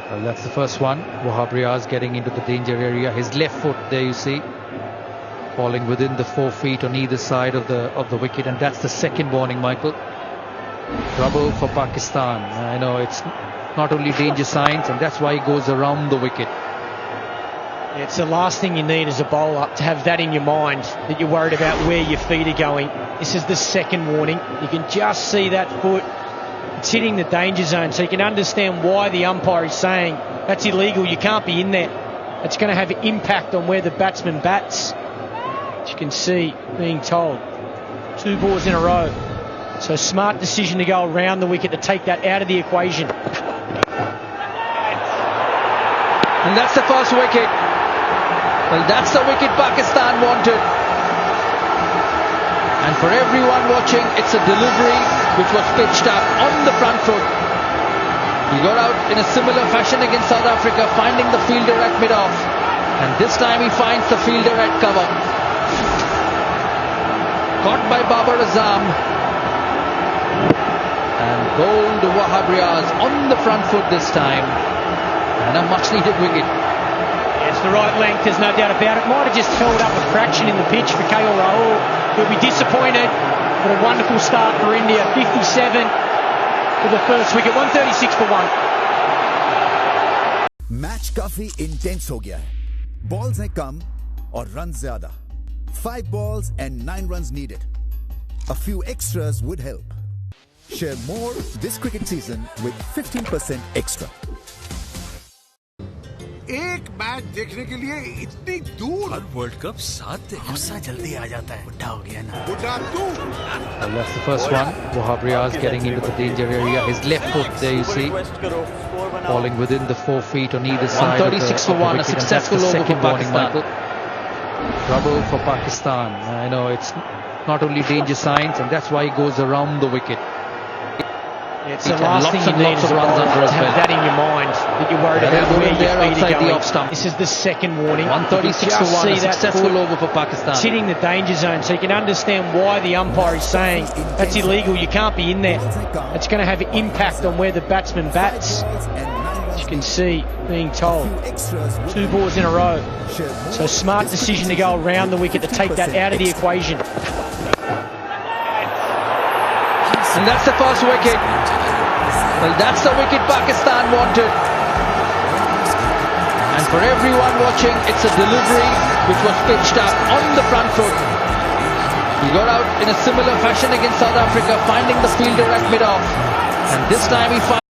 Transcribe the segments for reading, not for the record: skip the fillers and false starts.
Well, that's the first one. Wahab Riaz getting into the danger area. His left foot, there you see, falling within the 4 feet on either side of the wicket, and that's the second warning, Michael. Trouble for Pakistan. I know it's not only danger signs, and that's why he goes around the wicket. It's the last thing you need as a bowler, to have that in your mind, that you're worried about where your feet are going. This is the second warning. You can just see that foot. It's hitting the danger zone, so you can understand why the umpire is saying that's illegal, you can't be in there. It's going to have an impact on where the batsman bats. As you can see, being told, 2 balls in a row. So smart decision to go around the wicket to take that out of the equation. And that's the first wicket. Well, that's the wicket Pakistan wanted. And for everyone watching, it's a delivery which was pitched up on the front foot. He got out in a similar fashion against South Africa, finding the fielder at mid-off. And this time he finds the fielder at cover. Caught by Babar Azam. And bowled Wahab Riaz on the front foot this time. And a much-needed wicket. It's the right length, there's no doubt about it. Might have just held up a fraction in the pitch for KL Rahul. He'll be disappointed, but a wonderful start for India. 57 for the first wicket, 136 for 1. Match काफी intense हो गया है. Balls हैं कम और run ज्यादा. 5 balls and 9 runs needed. A few extras would help. Share more this cricket season with 15% extra. एक match देखने के लिए इतनी दूर. और वर्ल्ड कप साथ गुस्सा जल्दी आ जाता है. बुढ़ा हो गया ना. बुढ़ा तू. Well, that's the first one. Wahab Riaz getting into the danger area. His left foot, there you see, falling within the 4 feet on either side. 136 for 1, a successful over for Pakistan. Trouble for Pakistan. I know it's not only danger signs, and that's why he goes around the wicket. It's the last thing you need as a bowler, to have that in your mind, that you're worried about where your feet are going. This is the second warning. 136 for 1, a successful over for Pakistan. It's hitting the danger zone, so you can understand why the umpire is saying that's illegal, you can't be in there. It's going to have an impact on where the batsman bats. As you can see, being told, 2 balls in a row. So smart decision to go around the wicket to take that out of the equation. And that's the first wicket. Well, that's the wicket Pakistan wanted. And for everyone watching, it's a delivery which was pitched up on the front foot. He got out in a similar fashion against South Africa, finding the fielder at mid-off. And this time he found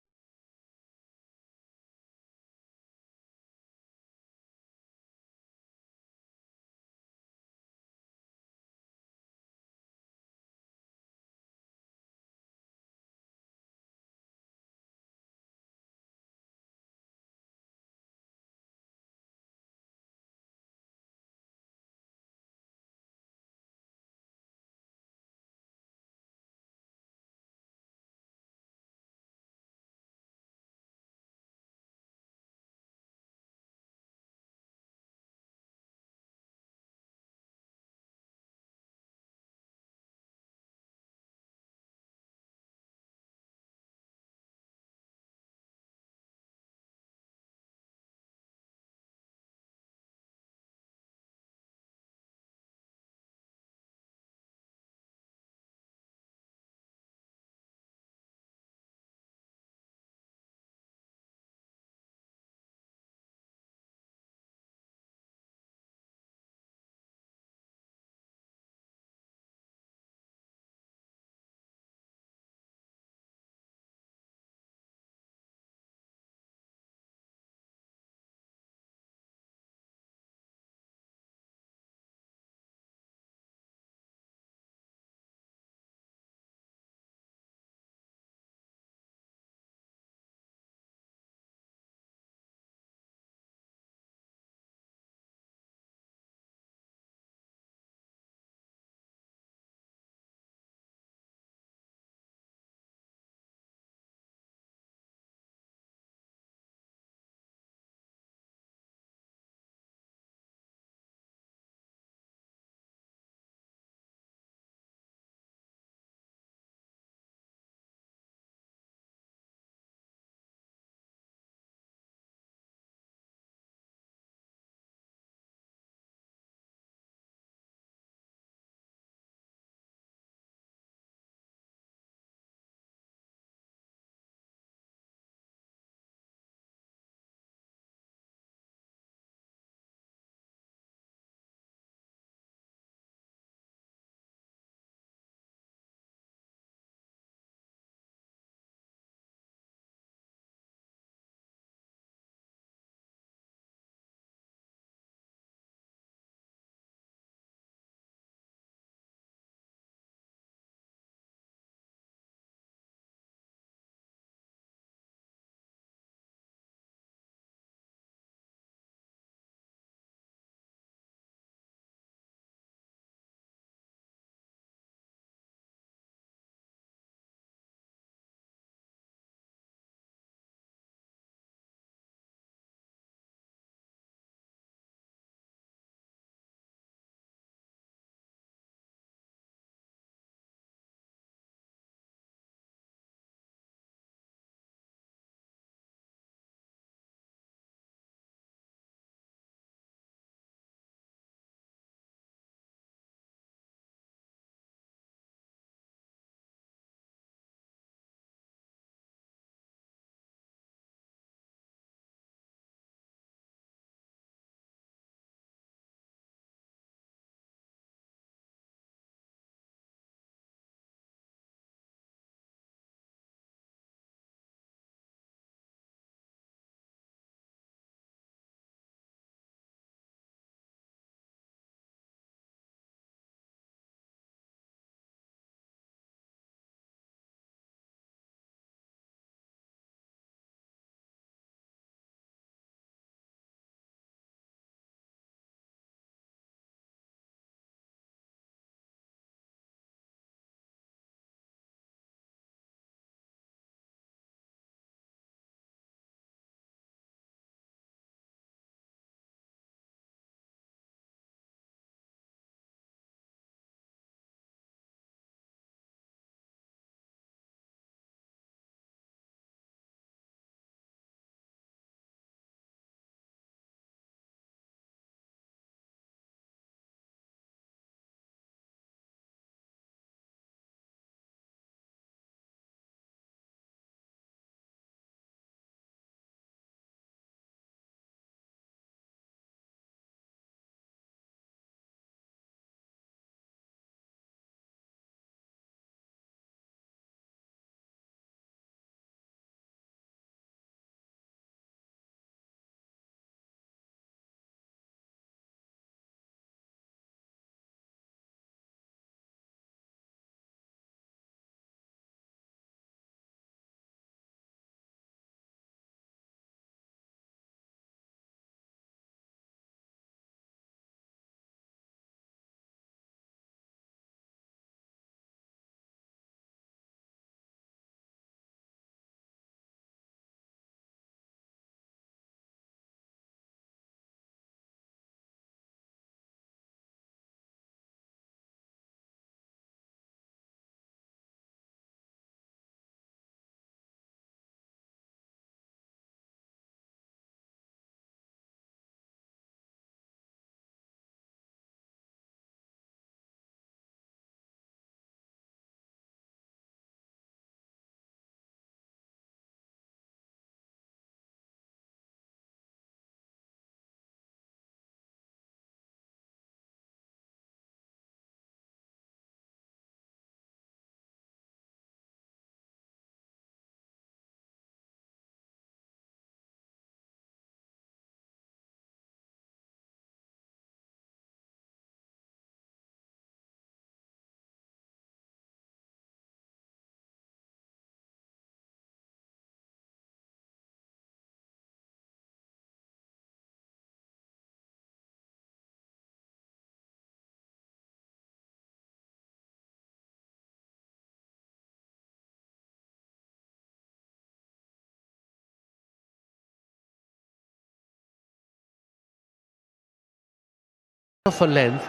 of a length,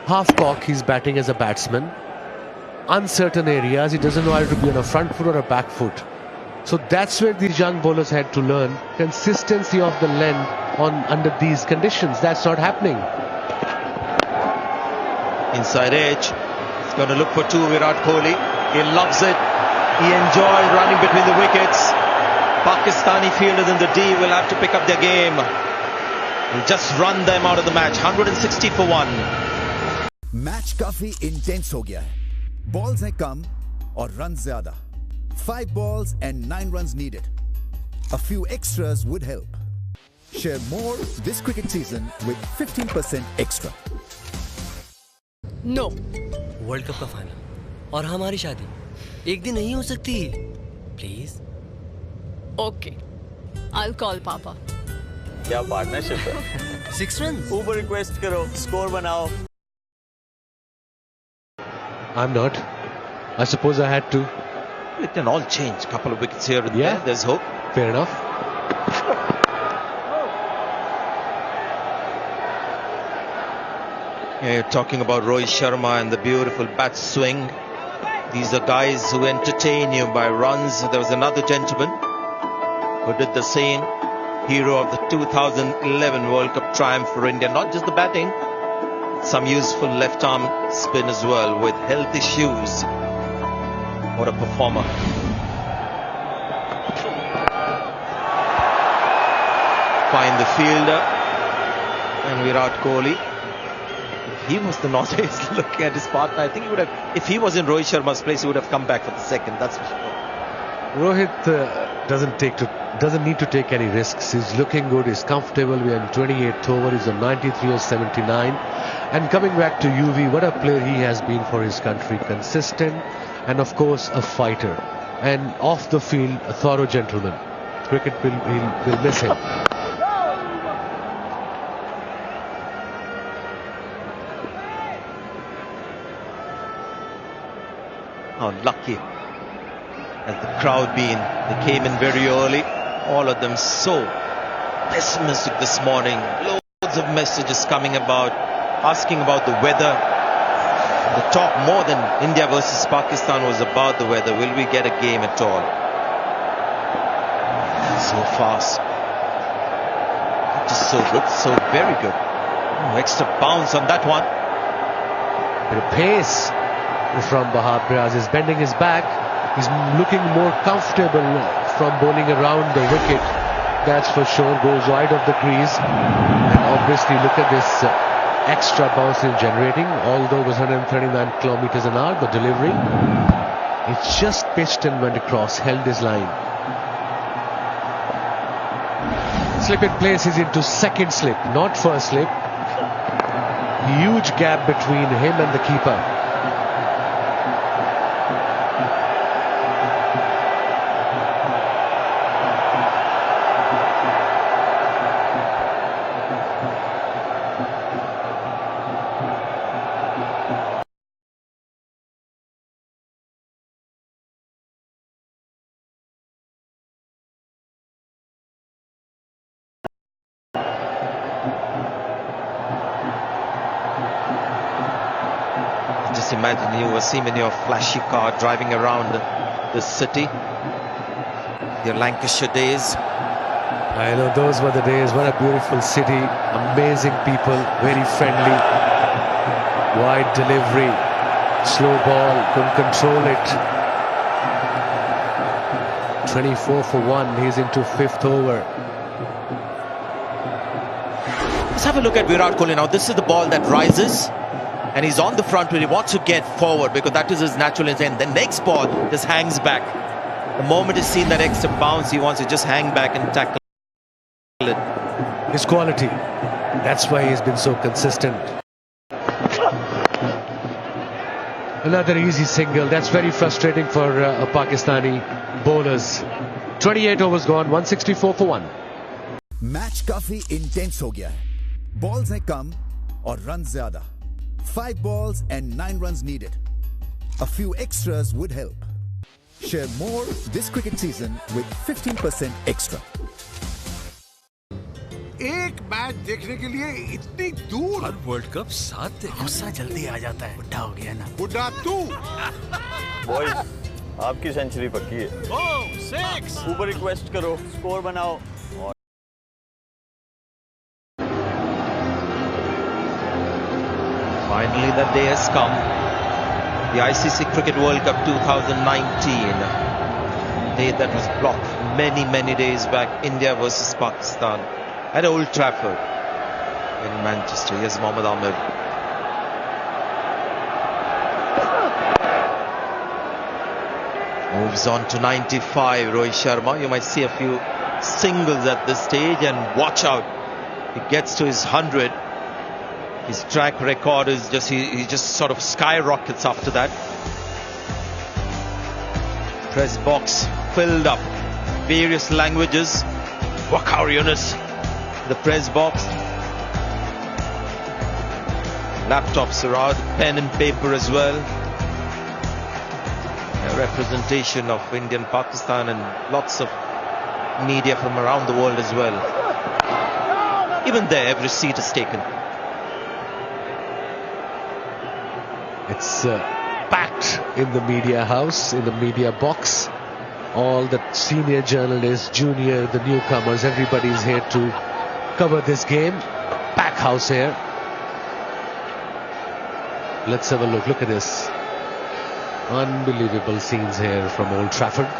half cock, he's batting as a batsman. Uncertain areas, he doesn't know whether to be on a front foot or a back foot. So that's where these young bowlers had to learn consistency of the length under these conditions. That's not happening. Inside edge, he's going to look for two. Virat Kohli, he loves it. He enjoys running between the wickets. Pakistani fielders in the D will have to pick up their game. He'll just run them out of the match. 160 for 1. Match काफी intense हो गया है. Balls हैं कम और run ज्यादा. 5 balls and 9 runs needed. A few extras would help. Share more this cricket season with 15% extra. No world cup का final और हमारी शादी एक दिन नहीं हो सकती. प्लीज. ओके, I'll call पापा. क्या पार्टनरशिप है. 6 रन. ऊबर रिक्वेस्ट करो, स्कोर बनाओ. I'm not. I suppose I had to. It can all change. Couple of wickets here and there. There's hope. Fair enough. Yeah, you're talking about Rohit Sharma and the beautiful bat swing. These are guys who entertain you by runs. There was another gentleman who did the same. Hero of the 2011 World Cup triumph for India. Not just the batting, some useful left arm spin as well with health issues. What a performer. Find the fielder and Virat Kohli. If he was the Northeast looking at his partner, I think he would have, if he was in Rohit Sharma's place, he would have come back for the second, that's for sure. Rohit doesn't need to take any risks. He's looking good, he's comfortable. We are in 28th over, he's on 93 or 79. And coming back to UV, what a player he has been for his country. Consistent and of course a fighter. And off the field, a thorough gentleman. Cricket will miss him. How lucky has the crowd been. They came in very early. All of them so pessimistic this morning. Loads of messages coming about, asking about the weather. The talk more than India versus Pakistan was about the weather. Will we get a game at all? So fast. Just so good, so very good. Extra bounce on that one. Bit of pace from Wahabriaz. He's bending his back. He's looking more comfortable from bowling around the wicket. That's for sure. Goes wide of the crease. And obviously look at this extra bounce in generating. Although it was 139 kilometers an hour, the delivery, it's just pitched and went across, held his line. Slip in place is into second slip, not first slip. Huge gap between him and the keeper. Just imagine you Wasim in your flashy car driving around the city. Your Lancashire days. I know, those were the days. What a beautiful city. Amazing people, very friendly. Wide delivery, slow ball, couldn't control it. 24 for 1, he's into 5th over. Let's have a look at Virat Kohli now. This is the ball that rises and he's on the front where he wants to get forward because that is his natural intent. The next ball just hangs back. The moment he's seen that extra bounce, he wants to just hang back and tackle it. His quality, that's why he's been so consistent. Another easy single. That's very frustrating for Pakistani bowlers. 28 overs gone, 164 for 1. Match काफी intense हो गया है. Balls हैं कम और run ज्यादा. 5 balls and 9 runs needed. A few extras would help. Share more this cricket season with 15% extra. एक match देखने के लिए इतनी दूर। हर वर्ल्ड कप साथ देखो। गुस्सा जल्दी आ जाता है, बुढ़ा हो गया ना। बुढ़ा तू। बॉयज, आपकी सेंचुरी पक्की है। ऊपर रिक्वेस्ट करो, स्कोर बनाओ। Finally, that day has come. The ICC Cricket World Cup 2019. A day that was blocked many days back. India versus Pakistan at Old Trafford in Manchester. Yes, Mohammad Amir. Moves on to 95, Rohit Sharma. You might see a few singles at this stage, and watch out. He gets to his 100. His track record is he just sort of skyrockets after that. Press box filled up. Various languages. Waqar Yunus. The press box. Laptops are out. Pen and paper as well. A representation of India and Pakistan, and lots of media from around the world as well. Even there, every seat is taken. It's packed in the media house, in the media box. All the senior journalists, junior, the newcomers, everybody's here to cover this game. Pack house here. Let's have a look. Look at this. Unbelievable scenes here from Old Trafford.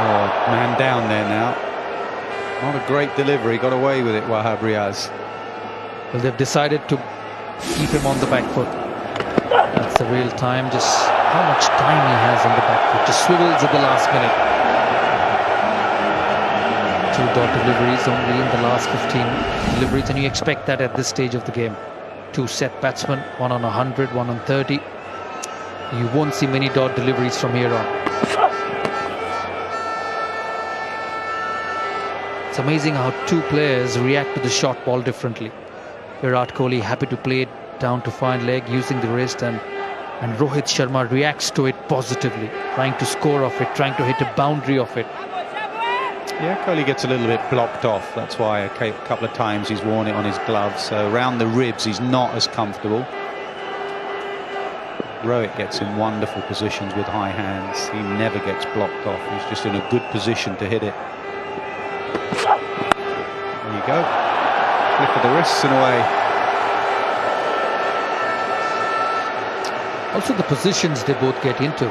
Man down there now. Not a great delivery, got away with it, Wahab Riaz. Well, they've decided to keep him on the back foot. That's the real time, just how much time he has on the back foot. Just swivels at the last minute. 2 dot deliveries only in the last 15 deliveries, and you expect that at this stage of the game. 2 set batsmen, one on 100, one on 30. You won't see many dot deliveries from here on. It's amazing how 2 players react to the short ball differently. Virat Kohli happy to play it down to fine leg using the wrist, and Rohit Sharma reacts to it positively, trying to score off it, trying to hit a boundary off it. Yeah, Kohli gets a little bit blocked off. That's why a couple of times he's worn it on his gloves. So around the ribs, he's not as comfortable. Rohit gets in wonderful positions with high hands. He never gets blocked off. He's just in a good position to hit it. There you go. Flick of the wrists and away. Also the positions they both get into.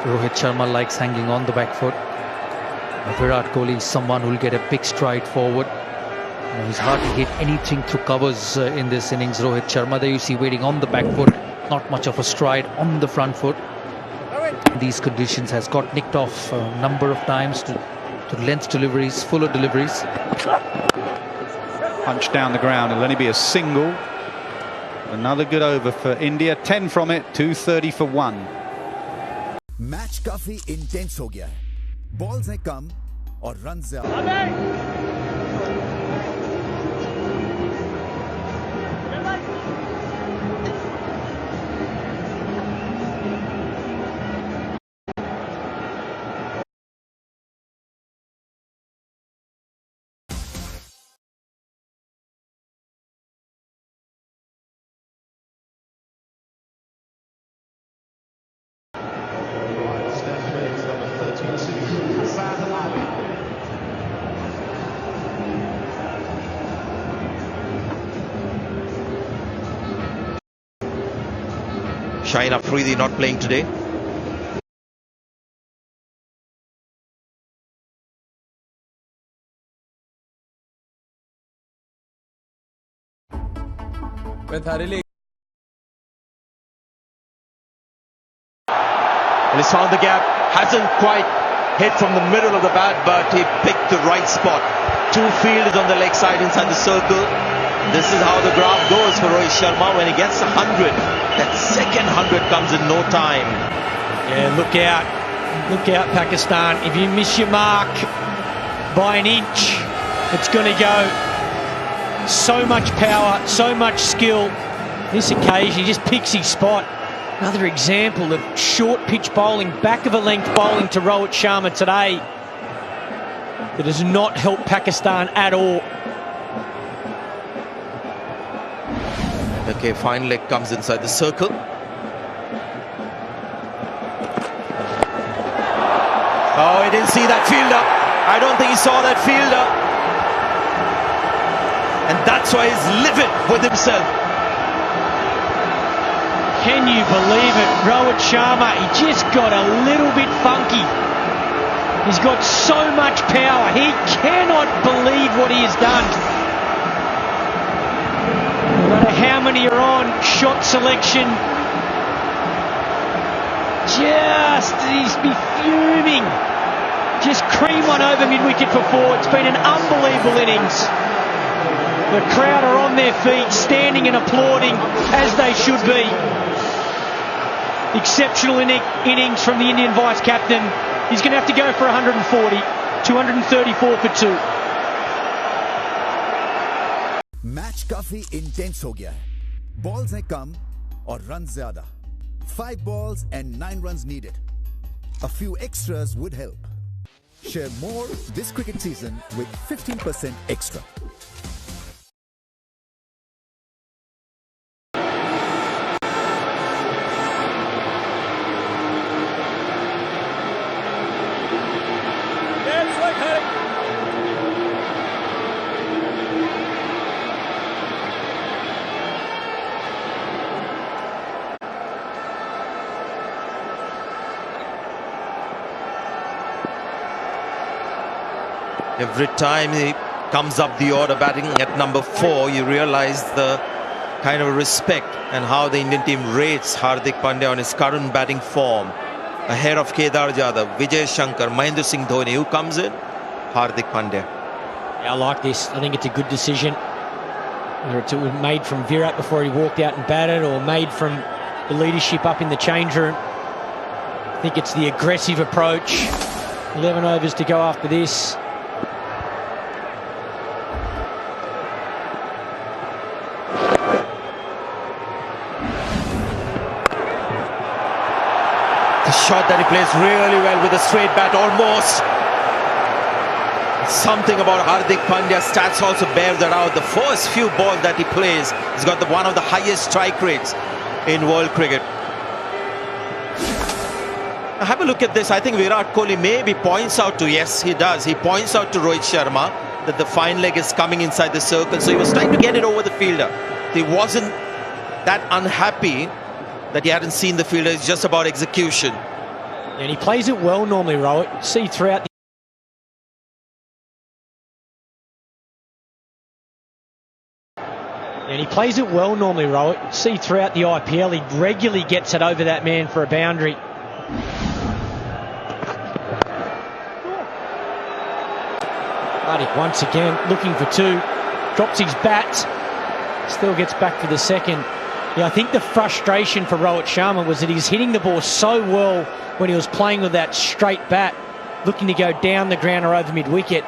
Rohit Sharma likes hanging on the back foot. Virat Kohli is someone who will get a big stride forward. He's hardly hit anything through covers in this innings. Rohit Sharma, there you see waiting on the back foot, not much of a stride on the front foot. In these conditions has got nicked off a number of times to length deliveries, fuller deliveries. Punch down the ground, it'll only be a single. Another good over for India, 10 from it, 230 for 1. Match काफी intense हो गया है, balls हैं कम और run ज्यादा। Shaheen Afridi not playing today. He's found the gap, hasn't quite hit from the middle of the bat, but he picked the right spot. 2 fielders on the leg side inside the circle. This is how the graph goes for Rohit Sharma when he gets 100. That second 100 comes in no time. Yeah, look out, Pakistan. If you miss your mark by an inch, it's going to go. So much power, so much skill. This occasion, he just picks his spot. Another example of short pitch bowling, back of a length bowling to Rohit Sharma today that does not help Pakistan at all. Okay, fine leg comes inside the circle. Oh, he didn't see that fielder. I don't think he saw that fielder. And that's why he's livid with himself. Can you believe it? Rohit Sharma, he just got a little bit funky. He's got so much power. He cannot believe what he has done. No matter how many are on, shot selection. He's be fuming. Just cream one over mid-wicket for 4. It's been an unbelievable innings. The crowd are on their feet, standing and applauding, as they should be. Exceptional innings from the Indian vice-captain. He's going to have to go for 140. 234 for 2. Match काफी intense हो गया है, balls हैं कम और run ज्यादा। 5 balls and 9 runs needed. A few extras would help. Share more this cricket season with 15% extra. Every time he comes up the order batting at number 4, you realize the kind of respect and how the Indian team rates Hardik Pandya on his current batting form. Ahead of Kedar Jadhav, Vijay Shankar, Mahendra Singh Dhoni. Who comes in? Hardik Pandya. Yeah, I like this. I think it's a good decision. Whether it was made from Virat before he walked out and batted, or made from the leadership up in the change room. I think it's the aggressive approach. 11 overs to go after this. The shot that he plays really well with a straight bat, almost. Something about Hardik Pandya's stats also bear that out. The first few balls that he plays, he's got one of the highest strike rates in world cricket. Now have a look at this. I think Virat Kohli maybe points out to, yes, he does. He points out to Rohit Sharma that the fine leg is coming inside the circle. So he was trying to get it over the fielder. He wasn't that unhappy that he hadn't seen the fielder. It's just about execution. And he plays it well normally, Rohit. See throughout the And he plays it well normally, Rohit. See throughout the IPL, he regularly gets it over that man for a boundary. Hardik once again looking for 2. Drops his bat. Still gets back for the second. Yeah, I think the frustration for Rohit Sharma was that he's hitting the ball so well when he was playing with that straight bat, looking to go down the ground or over mid-wicket.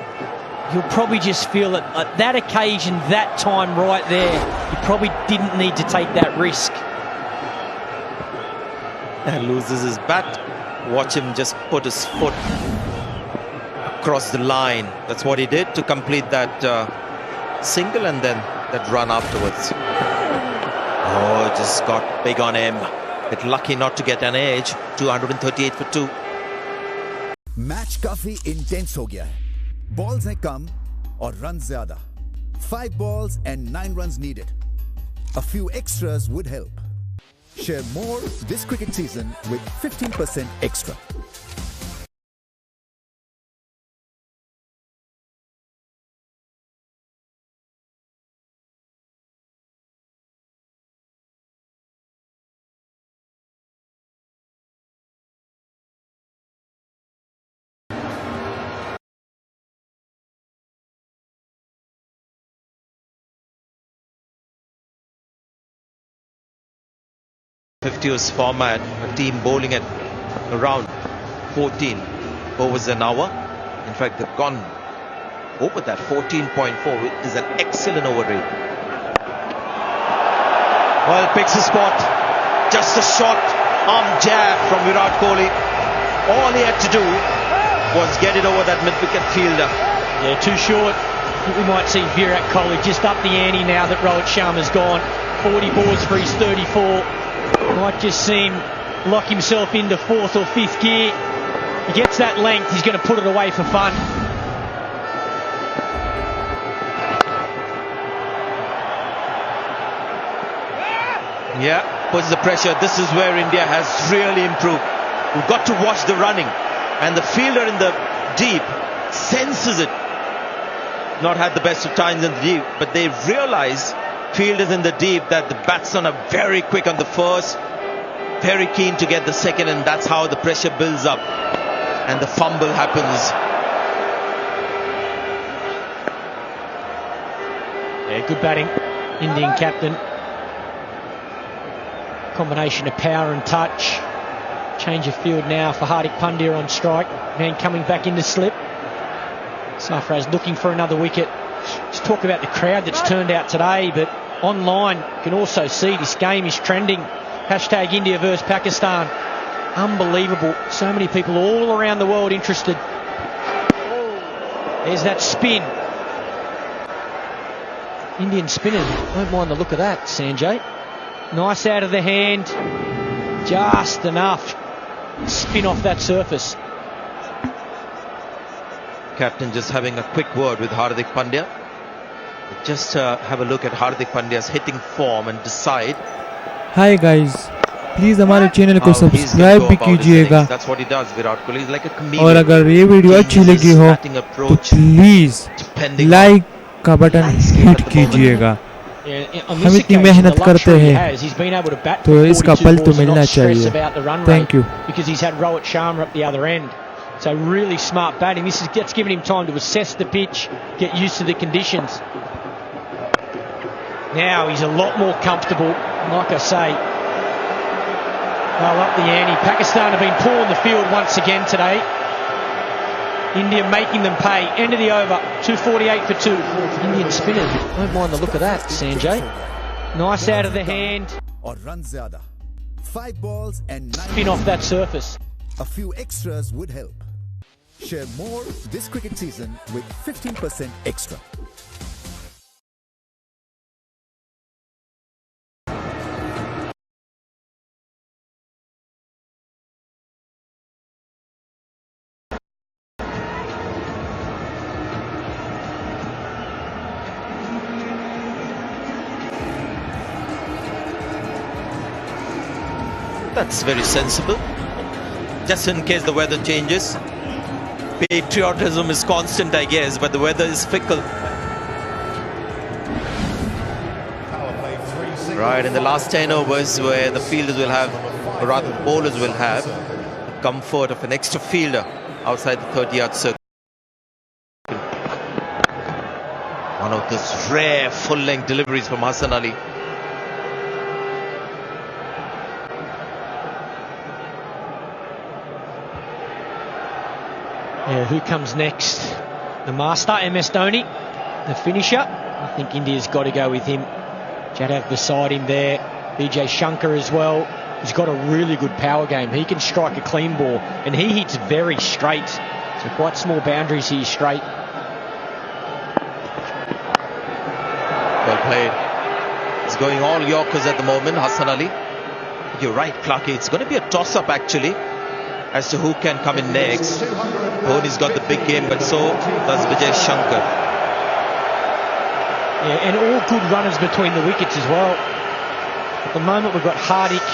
He'll probably just feel that at that occasion, that time right there, he probably didn't need to take that risk. And loses his bat. Watch him just put his foot across the line. That's what he did to complete that single, and then that run afterwards. Oh, just got big on him. Bit lucky not to get an edge. 238 for 2. Match काफी intense हो गया है. Balls हैं कम और run ज्यादा. 5 balls and 9 runs needed. A few extras would help. Share more this cricket season with 15% extra. /50 format, a team bowling at around 14 overs an hour. In fact, they've gone over that. 14.4 is an excellent over rate. Well, picks a spot. Just a short arm jab from Virat Kohli. All he had to do was get it over that mid-wicket fielder. Yeah, too short. I think we might see Virat Kohli just up the ante now that Rohit Sharma's gone. 40 balls for his 34. Might just see him lock himself into 4th or 5th gear. He gets that length, he's going to put it away for fun. Yeah, puts the pressure. This is where India has really improved. We've got to watch the running. And the fielder in the deep senses it. Not had the best of times in the deep, but they realize, fielders in the deep, that the batsmen are very quick on the first, very keen to get the second, and that's how the pressure builds up and the fumble happens. Yeah, good batting, Indian captain. Combination of power and touch. Change of field now for Hardik Pandya on strike. Man coming back into slip. Sarfaraz looking for another wicket. Let's talk about the crowd that's turned out today, but online you can also see this game is trending. Hashtag India versus Pakistan. Unbelievable. So many people all around the world interested. There's that spin. Indian spinners don't mind the look of that, Sanjay. Nice out of the hand. Just enough. Spin off that surface. Captain just having a quick word with Hardik Pandya. Just have a look at Hardik Pandya's hitting form and decide. Hi guys, please हमारे channel को How he's gonna subscribe go भी about his कीजिएगा innings. That's what he does. Virat Kohli is like a chameleon. और अगर ये video अच्छी Changes लगी his हो batting तो approach please depending on like का button landscape hit at the moment. कीजिएगा Yeah, on हम this इतनी occasion, मेहनत the करते luxury he हैं has, he's been able to bat तो for इसका 42 फल तो balls and मिलना not stress चाहिए about the run thank rate you because he's had Rohit Sharma up the other end. So really smart batting. That's given him time to assess the pitch, get used to the conditions. Now he's a lot more comfortable. Like I say, they'll up the ante. Pakistan have been poor in the field once again today. India making them pay. End of the over. 248 for 2. Indian spinners. Don't mind the look of that, Sanjay. Nice out of the hand. Or run zyada. 5 balls and 9 Spin off that surface. A few extras would help. Share more this cricket season with 15% extra. That's very sensible. Just in case the weather changes. Patriotism is constant, I guess, but the weather is fickle. Right, in the last 10 overs where the fielders will have, or rather the bowlers will have, the comfort of an extra fielder outside the 30-yard circle. One of those rare full-length deliveries from Hassan Ali. Yeah, who comes next? The master, MS Dhoni, the finisher. I think India's got to go with him. Jadhav beside him there. Vijay Shankar as well. He's got a really good power game. He can strike a clean ball, and he hits very straight. So quite small boundaries here straight. Well played. He's going all Yorkers at the moment, Hassan Ali. You're right, Clarky. It's going to be a toss-up actually as to who can come in next. Dhoni's got the big game, but so does Vijay Shankar. Yeah, and all good runners between the wickets as well. At the moment we've got Hardik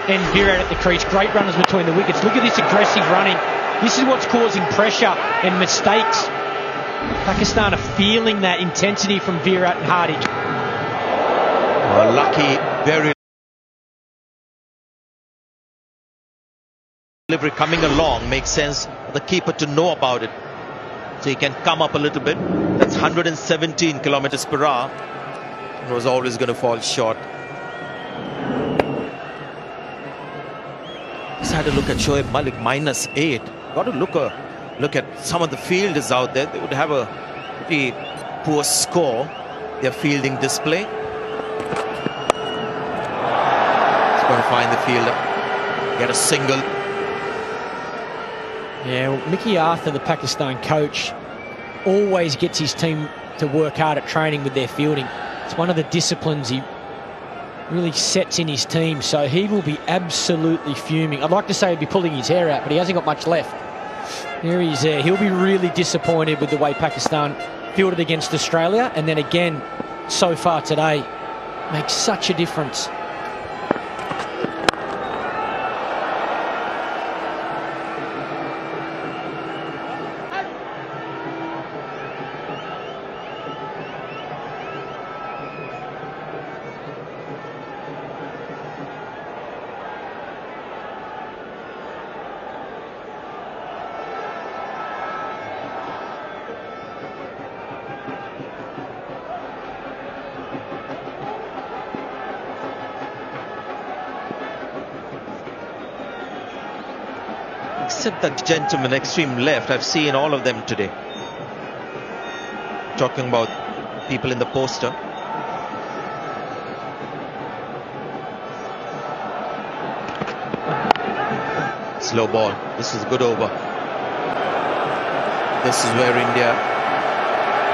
and Virat at the crease. Great runners between the wickets. Look at this aggressive running. This is what's causing pressure and mistakes. Pakistan are feeling that intensity from Virat and Hardik. Oh, lucky, very delivery coming along. Makes sense for the keeper to know about it, so he can come up a little bit. That's 117 kilometers per hour. It was always going to fall short. Just had a look at Shoaib Malik, -8. Got to look at some of the fielders out there. They would have a pretty poor score. Their fielding display. He's got to find the fielder, get a single. Yeah, well, Mickey Arthur, the Pakistan coach, always gets his team to work hard at training with their fielding. It's one of the disciplines he really sets in his team, so he will be absolutely fuming. I'd like to say he'd be pulling his hair out, but he hasn't got much left. There he is there. He'll be really disappointed with the way Pakistan fielded against Australia, and then again, so far today, makes such a difference. Except that gentleman extreme left, I've seen all of them today. Talking about people in the poster. Slow ball. This is a good over. This is where India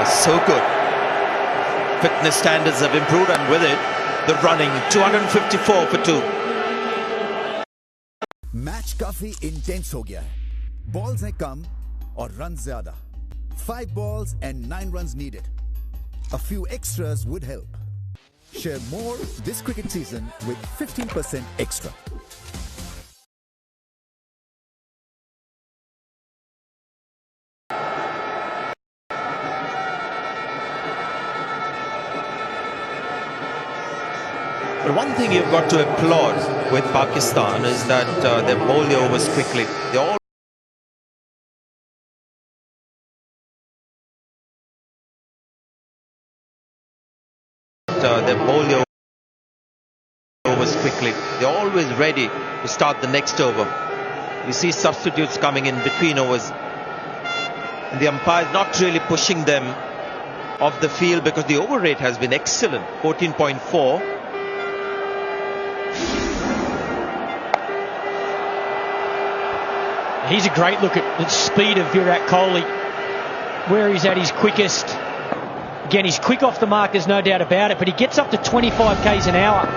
is so good. Fitness standards have improved, and with it, the running 254 for 2. Match काफी intense हो गया है. Balls हैं कम और run ज्यादा. 5 balls and 9 runs needed. A few extras would help. Share more this cricket season with 15% extra. But one thing you've got to applaud with Pakistan is that they bowl the overs quickly. They all quickly. They're always ready to start the next over. You see substitutes coming in between overs. And the umpire is not really pushing them off the field because the over rate has been excellent, 14.4. Here's a great look at the speed of Virat Kohli, where he's at his quickest. Again, he's quick off the mark, there's no doubt about it, but he gets up to 25 k's an hour.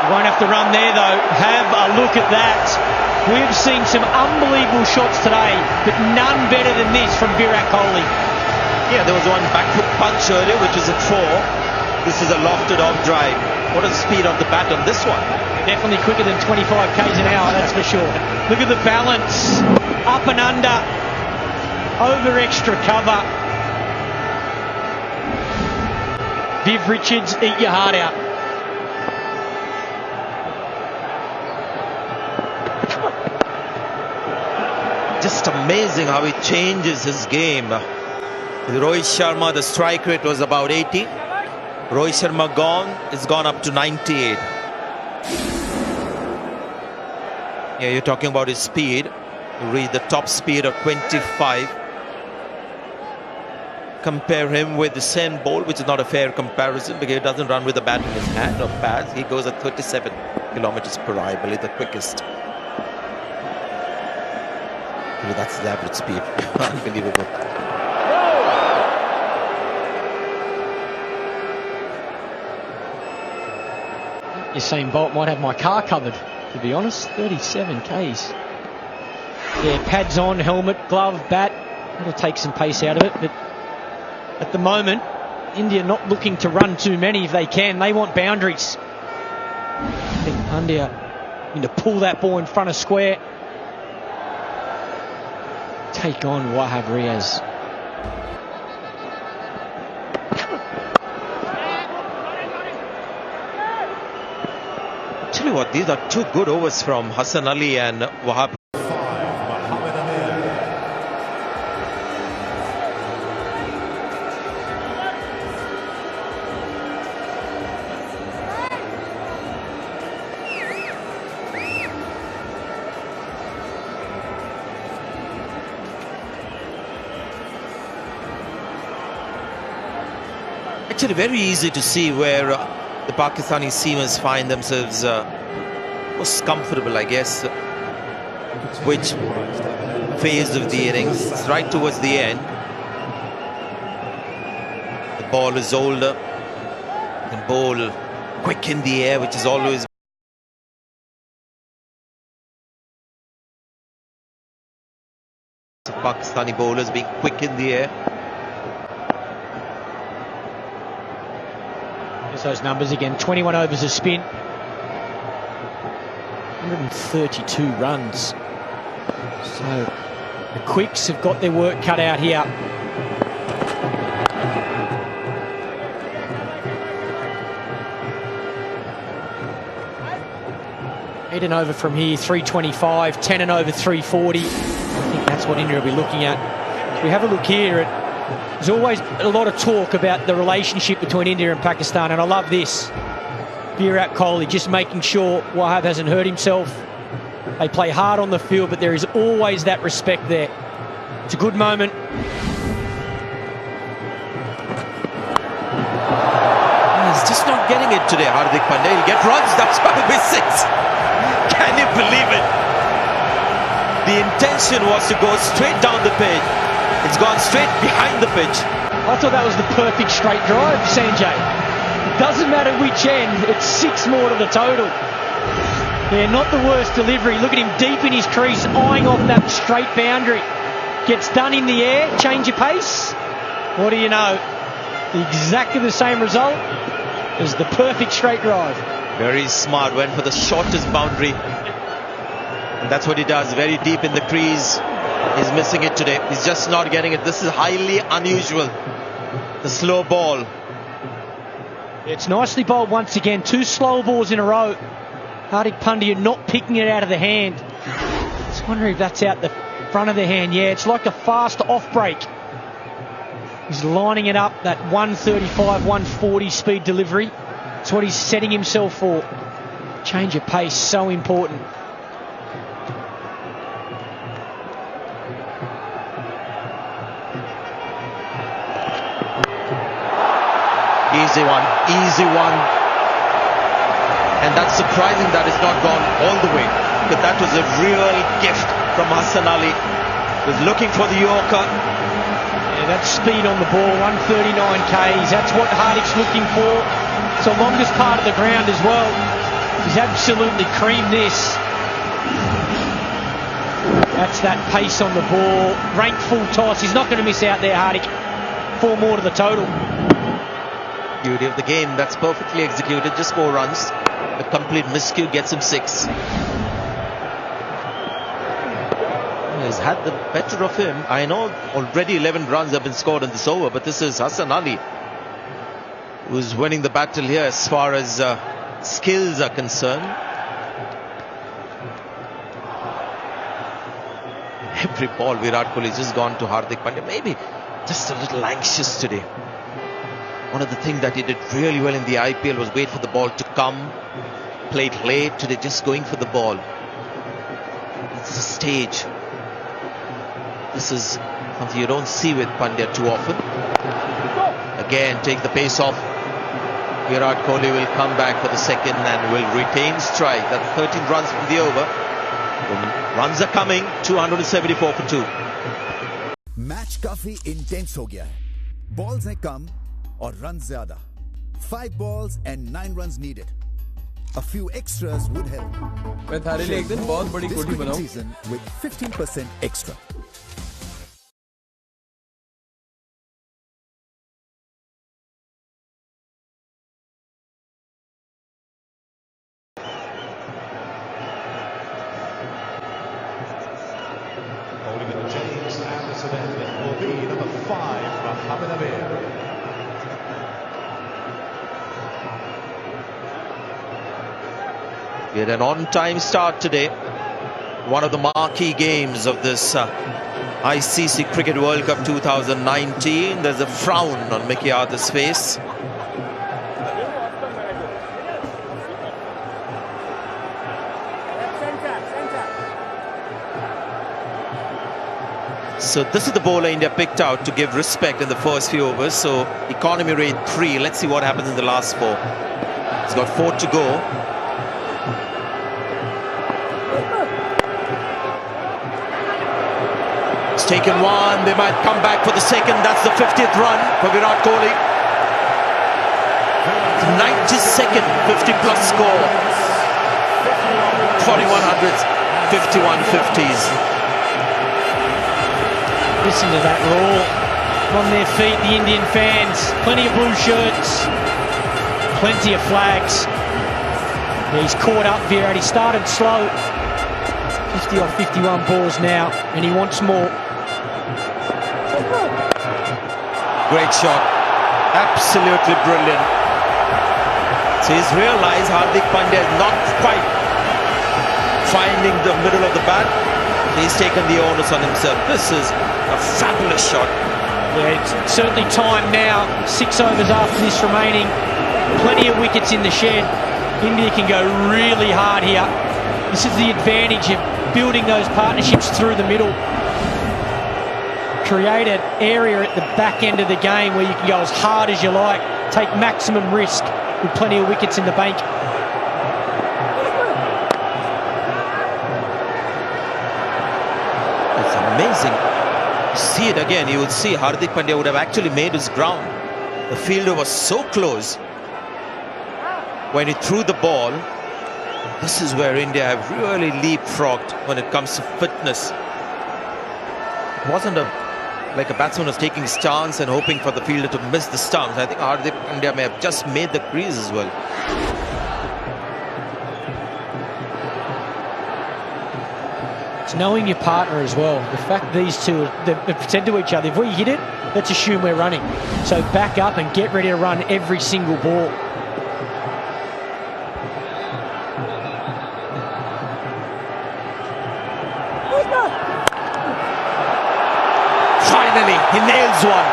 You won't have to run there though. Have a look at that. We've seen some unbelievable shots today, but none better than this from Virat Kohli. Yeah, there was one back foot punch earlier, which is at 4. This is a lofted off drive. What a speed on the bat on this one. Definitely quicker than 25 k's an hour, that's for sure. Look at the balance. Up and under. Over extra cover. Viv Richards, eat your heart out. Just amazing how he changes his game. With Rohit Sharma, the strike rate was about 80. Rohit Sharma gone, it's gone up to 98. Yeah, you're talking about his speed. He reached the top speed of 25. Compare him with the Sen Bolt, which is not a fair comparison because he doesn't run with the bat in his hand or pads. He goes at 37 kilometers per hour, I believe the quickest. That's the average speed. Unbelievable. Usain Bolt might have my car covered, to be honest. 37 k's. Yeah, pads on, helmet, glove, bat. That'll take some pace out of it, but at the moment, India not looking to run too many if they can. They want boundaries. I think India need to pull that ball in front of square. Take on Wahab Riaz. Tell you what, these are two good overs from Hassan Ali and Wahab. Actually, very easy to see where the Pakistani seamers find themselves most comfortable, I guess. Which phase of the innings? It's right towards the end. The ball is older. The ball quick in the air, which is always Pakistani bowlers being quick in the air. There's those numbers again. 21 overs of spin. 132 runs. So the Quicks have got their work cut out here. Eight and over from here, 325, 10 and over, 340. I think that's what India will be looking at. As we have a look here at there's always a lot of talk about the relationship between India and Pakistan, and I love this. Virat Kohli just making sure Wahab hasn't hurt himself. They play hard on the field, but there is always that respect there. It's a good moment. He's just not getting it today, Hardik Pandya. He'll get runs, that's why we 6. Can you believe it? The intention was to go straight down the pitch. It's gone straight behind the pitch. I thought that was the perfect straight drive, Sanjay. It doesn't matter which end, it's 6 more to the total. Yeah, not the worst delivery. Look at him deep in his crease, eyeing off that straight boundary. Gets done in the air, change of pace. What do you know? Exactly the same result as the perfect straight drive. Very smart, went for the shortest boundary. And that's what he does, very deep in the crease. He's missing it today. He's just not getting it. This is highly unusual. The slow ball. It's nicely bowled once again. 2 slow balls in a row. Hardik Pandya not picking it out of the hand. Just wondering if that's out the front of the hand. Yeah, it's like a fast off break. He's lining it up, that 135, 140 speed delivery. That's what he's setting himself for. Change of pace, so important. Easy one, easy one. And that's surprising that it's not gone all the way. But that was a real gift from Hassan Ali. He was looking for the Yorker. Yeah, that speed on the ball, 139 k's. That's what Hardik's looking for. It's the longest part of the ground as well. He's absolutely creamed this. That's that pace on the ball. Rank full toss. He's not going to miss out there, Hardik. 4 more to the total. Beauty of the game. That's perfectly executed. Just 4 runs. A complete miscue gets him 6. He's had the better of him. I know already 11 runs have been scored in this over, but this is Hassan Ali who's winning the battle here as far as skills are concerned. Every ball Virat Kohli has just gone to Hardik Pandya. Maybe just a little anxious today. One of the things that he did really well in the IPL was wait for the ball to come. Played late. Today just going for the ball. It's a stage. This is something you don't see with Pandya too often. Again, take the pace off. Virat Kohli will come back for the second and will retain strike. That's 13 runs from the over. The runs are coming. 274 for 2. Match काफी intense हो गया है. Balls हैं कम और runs ज़्यादा. 5 balls and 9 runs needed. A few extras would help. मैं थारे लिए एक दिन बहुत बड़ी कोठी बनाऊं. Season with 15% extra. Bowling with the James Anderson end will be number 5, Mohammed Amir. We had an on-time start today. One of the marquee games of this ICC Cricket World Cup 2019. There's a frown on Mickey Arthur's face. So this is the bowler India picked out to give respect in the first few overs. So economy rate 3. Let's see what happens in the last 4. He's got 4 to go. He's taken 1. They might come back for the second. That's the 50th run for Virat Kohli. 92nd 50-plus score. 4100s, 51 50s. Listen to that roar on their feet, the Indian fans. Plenty of blue shirts, plenty of flags. Yeah, he's caught up, Virat. He started slow. 50 off 51 balls now, and he wants more. Great shot. Absolutely brilliant. So he's realized Hardik Pandya is not quite finding the middle of the bat. He's taken the onus on himself. This is a fabulous shot. Yeah, it's certainly time now. 6 overs after this remaining. Plenty of wickets in the shed. India can go really hard here. This is the advantage of building those partnerships through the middle. Create an area at the back end of the game where you can go as hard as you like. Take maximum risk with plenty of wickets in the bank. Amazing. See it again. You would see Hardik Pandya would have actually made his ground. The fielder was so close. When he threw the ball, this is where India have really leapfrogged when it comes to fitness. It wasn't a like a batsman was taking his chance and hoping for the fielder to miss the stumps. I think Hardik Pandya may have just made the crease as well. It's knowing your partner as well. The fact these two have said to each other, if we hit it, let's assume we're running. So back up and get ready to run every single ball. Finally, he nails one.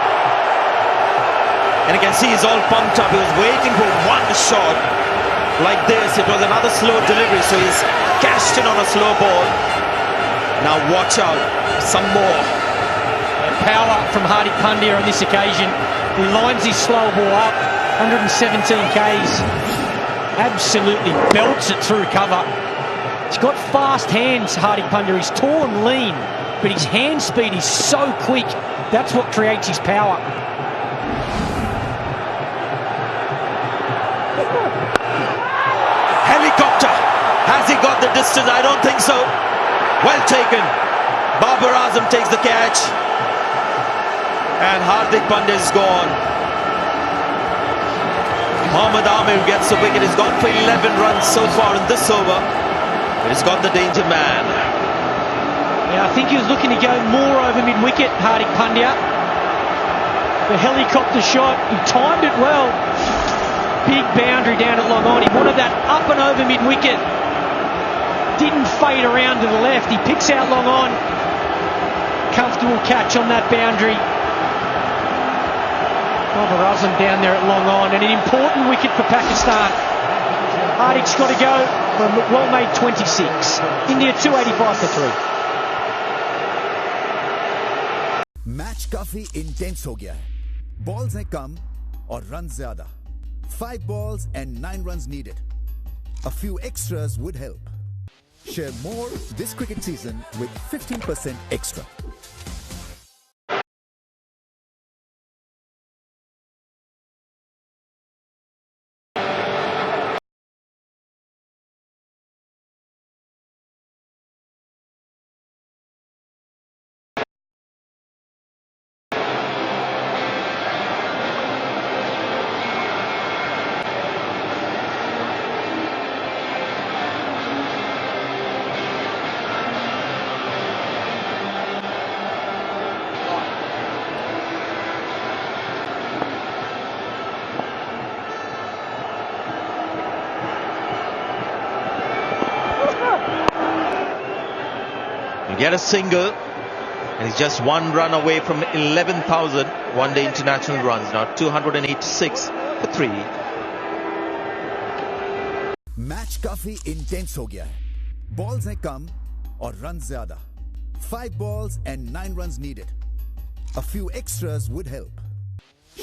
And you can see he's all pumped up. He was waiting for one shot like this. It was another slow delivery, so he's cashed in on a slow ball. Now watch out, some more. Power from Hardik Pandya on this occasion. He lines his slow ball up, 117 Ks. Absolutely belts it through cover. He's got fast hands, Hardik Pandya. He's tall and lean, but his hand speed is so quick. That's what creates his power. Helicopter. Has he got the distance? I don't think so. Well taken. Babar Azam takes the catch. And Hardik Pandya is gone. Mohammad Amir gets the wicket. He's gone for 11 runs so far in this over. But he's got the danger man. Yeah, I think he was looking to go more over mid-wicket, Hardik Pandya. The helicopter shot, he timed it well. Big boundary down at long on. He wanted that up and over mid-wicket. Didn't fade around to the left. He picks out long on. Comfortable catch on that boundary. Babar Azam down there at long on. And an important wicket for Pakistan. Hardik's got to go for a well-made 26. India 285 for 3. Match काफी intense हो गया है. Balls हैं कम और run ज्यादा. 5 balls and 9 runs needed. A few extras would help. Share more this cricket season with 15% extra. Get a single, and he's just 1 run away from 11,000 one-day international runs. Now 286 for 3. Match काफी intense हो गया है. Balls हैं कम और run ज्यादा. 5 balls and 9 runs needed. A few extras would help.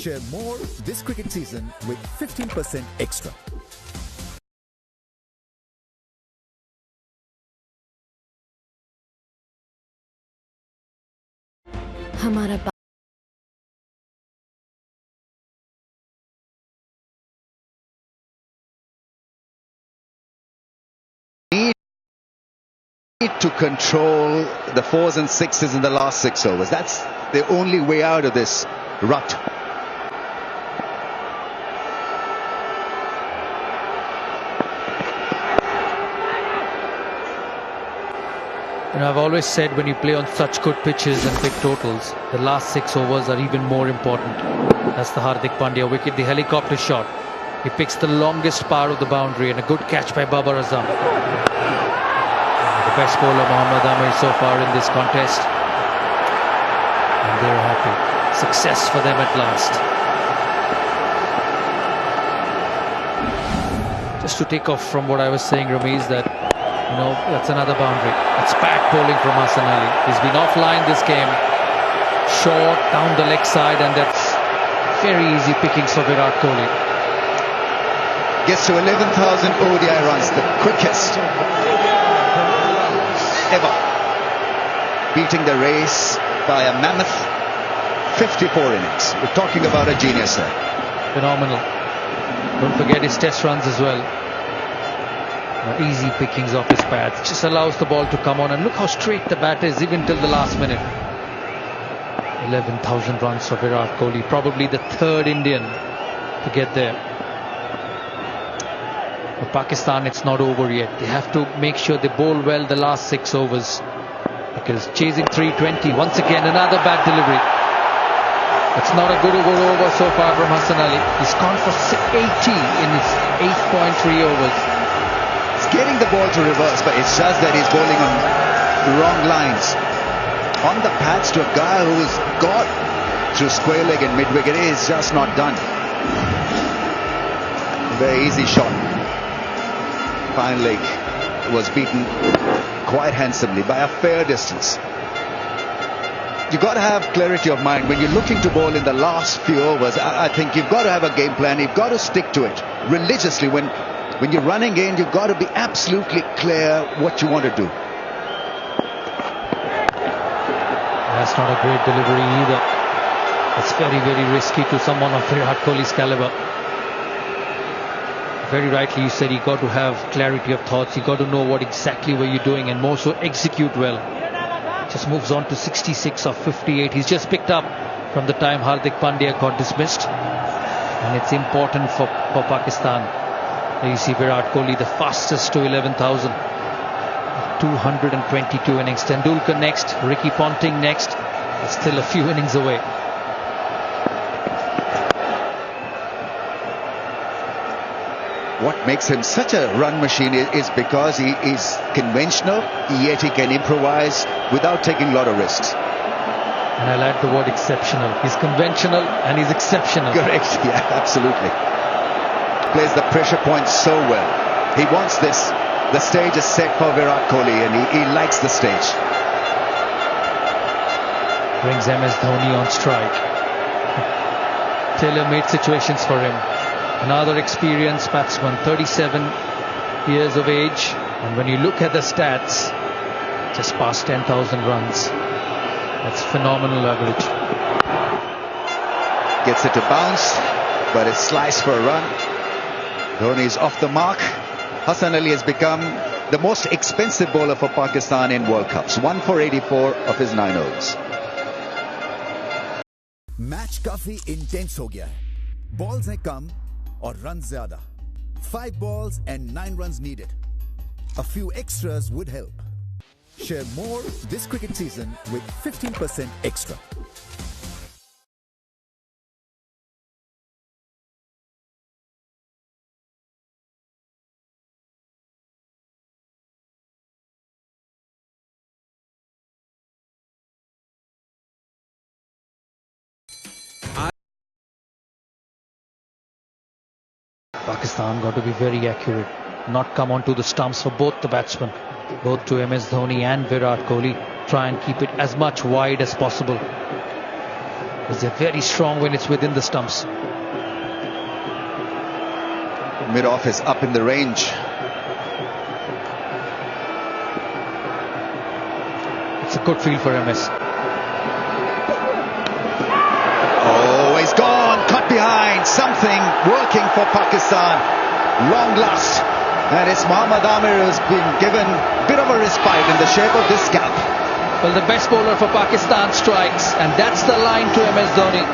Share more this cricket season with 15% extra. हमारा need to control the 4s and 6s in the last 6 overs. That's the only way out of this rut. You know, I've always said when you play on such good pitches and big totals, the last 6 overs are even more important. That's the Hardik Pandya wicket, the helicopter shot. He picks the longest part of the boundary and a good catch by Babar Azam. The best bowler Mohammad Amir so far in this contest. And they're happy. Success for them at last. Just to take off from what I was saying, Ramiz, that you know, that's another boundary. It's back bowling from Hassan Ali. He's been offline this game. Short down the leg side, and that's very easy pickings for Virat Kohli. Gets to 11,000 ODI runs, the quickest ever. Beating the race by a mammoth 54 innings. We're talking about a genius there. Phenomenal. Don't forget his test runs as well. Easy pickings off his pads. Just allows the ball to come on, and look how straight the bat is even till the last minute. 11,000 runs for Virat Kohli, probably the third Indian to get there. For Pakistan, it's not over yet. They have to make sure they bowl well the last 6 overs, because chasing 320, once again another bad delivery. It's not a good over so far from Hassan Ali. He's gone for 80 in his 8.3 overs. He's getting the ball to reverse, but it's just that he's bowling on the wrong lines. On the pads to a guy who's got through square leg and mid wicket is just not done. Very easy shot. Fine leg was beaten quite handsomely by a fair distance. You've got to have clarity of mind when you're looking to bowl in the last few overs. I think you've got to have a game plan. You've got to stick to it religiously. When you're running in, you've got to be absolutely clear what you want to do. That's not a great delivery either. It's very, very risky to someone of Virat Kohli's caliber. Very rightly you said, you got to have clarity of thoughts. You got to know what exactly what you're doing, and more so execute well. Just moves on to 66 of 58. He's just picked up from the time Hardik Pandya got dismissed, and it's important for Pakistan. There you see Virat Kohli, the fastest to 11,000. 222 innings. Tendulkar next, Ricky Ponting next. But still a few innings away. What makes him such a run machine is because he is conventional, yet he can improvise without taking a lot of risks. And I like the word exceptional. He's conventional and he's exceptional. Correct, yeah, absolutely. Plays the pressure point so well. He wants this. The stage is set for Virat Kohli, and he likes the stage. Brings MS Dhoni on strike. Tailor-made situations for him. Another experienced batsman, 37 years of age, and when you look at the stats, just past 10,000 runs. That's phenomenal average. Gets it to bounce, but it's sliced for a run. Dhoni's off the mark. Hassan Ali has become the most expensive bowler for Pakistan in World Cups. 1 for 84 of his 9 overs. Match काफी intense हो गया है. Balls हैं कम और run ज्यादा. 5 balls and 9 runs needed. A few extras would help. Share more this cricket season with 15% extra. Pakistan got to be very accurate, not come onto the stumps for both the batsmen, both to MS Dhoni and Virat Kohli. Try and keep it as much wide as possible, because they're very strong when it's within the stumps. Mid-off is up in the range. It's a good field for MS. Oh, he's gone, cut behind, something working for Pakistan. Long last. And it's Mohammad Amir who's been given a bit of a respite in the shape of this gap. Well, the best bowler for Pakistan strikes, and that's the line to MS Dhoni.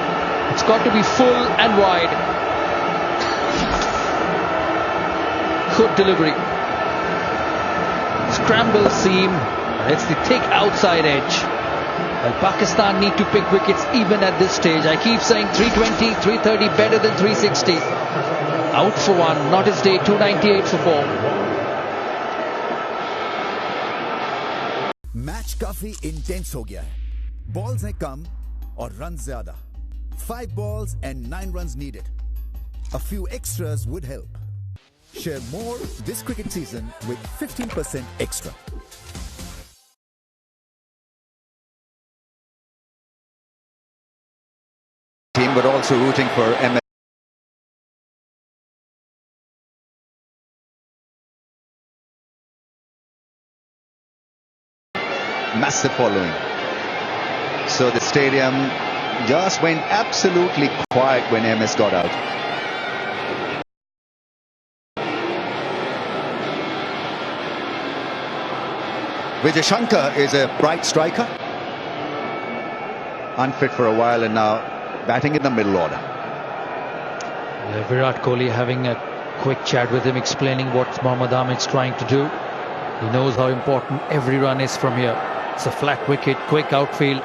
It's got to be full and wide. Good delivery. Scramble seam. It's the thick outside edge. Well, Pakistan need to pick wickets even at this stage. I keep saying 320, 330 better than 360. Out for 1, not his day. 298 for 4. Match काफी intense हो गया है. Balls हैं कम और run ज्यादा. 5 balls and 9 runs needed. A few extras would help. Share more this cricket season with 15% extra. Team but also rooting for MS. Massive following. So the stadium just went absolutely quiet when MS got out. Vijay Shankar is a bright striker. unfit for a while and now batting in the middle order. Yeah, Virat Kohli having a quick chat with him, explaining what Mohammad Ahmed's trying to do. He knows how important every run is from here. It's a flat wicket, quick outfield.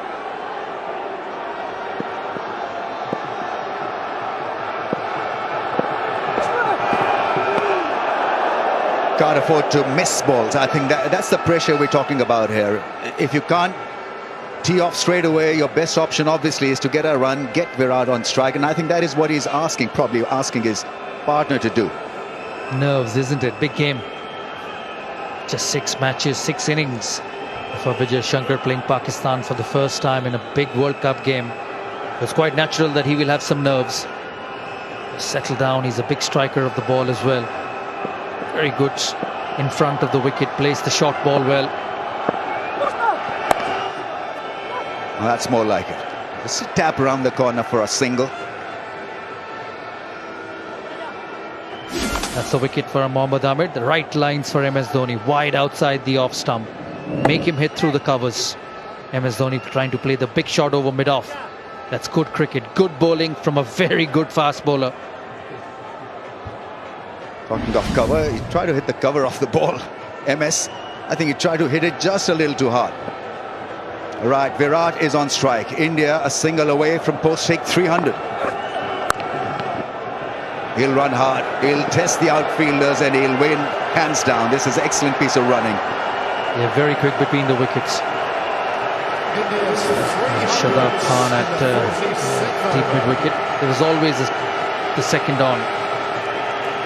Can't afford to miss balls. I think that's the pressure we're talking about here. If you can't tee off straight away, your best option obviously is to get a run, get Virat on strike, and I think that is what he's asking, probably asking his partner to do. Nerves, isn't it? Big game. Just 6 matches, 6 innings for Vijay Shankar playing Pakistan for the first time in a big World Cup game. It's quite natural that he will have some nerves. Settle down, he's a big striker of the ball as well. Very good in front of the wicket, plays the short ball well. Well, that's more like it. Just a tap around the corner for a single. That's the wicket for Mohammad Ahmed. The right lines for MS Dhoni, wide outside the off stump. Make him hit through the covers. MS Dhoni trying to play the big shot over mid-off. That's good cricket, good bowling from a very good fast bowler. Talking of cover, he tried to hit the cover off the ball. MS, I think he tried to hit it just a little too hard. Right, Virat is on strike. India a single away from post-take 300. He'll run hard, he'll test the outfielders and he'll win hands down. This is an excellent piece of running. Yeah, very quick between the wickets. Shadab Khan at deep mid-wicket. There was always the second on.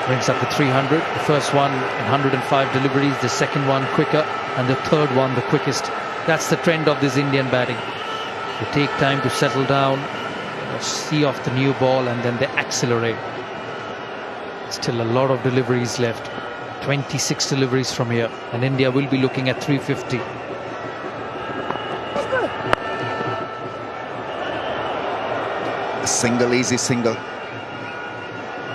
Brings up the 300. The first one in 105 deliveries, the second one quicker, and the third one the quickest. That's the trend of this Indian batting. They take time to settle down, see off the new ball, and then they accelerate. Still a lot of deliveries left. 26 deliveries from here, and India will be looking at 350. A single, easy single.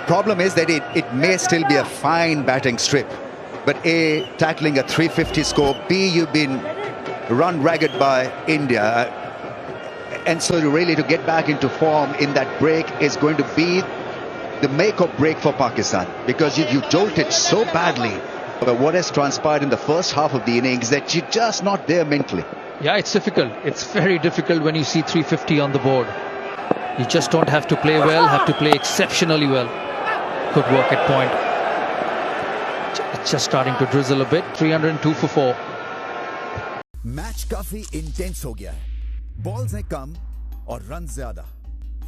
Problem is that it may still be a fine batting strip, but A, tackling a 350 score, B, you've been run ragged by India, and so really to get back into form in that break is going to be the make or break for Pakistan, because you jolted so badly. But what has transpired in the first half of the innings that you're just not there mentally. Yeah, it's difficult. It's very difficult when you see 350 on the board. You just don't have to play well, have to play exceptionally well. Good work at point. It's just starting to drizzle a bit. 302 for 4. Match काफी intense हो गया है. Balls हैं कम और run ज्यादा.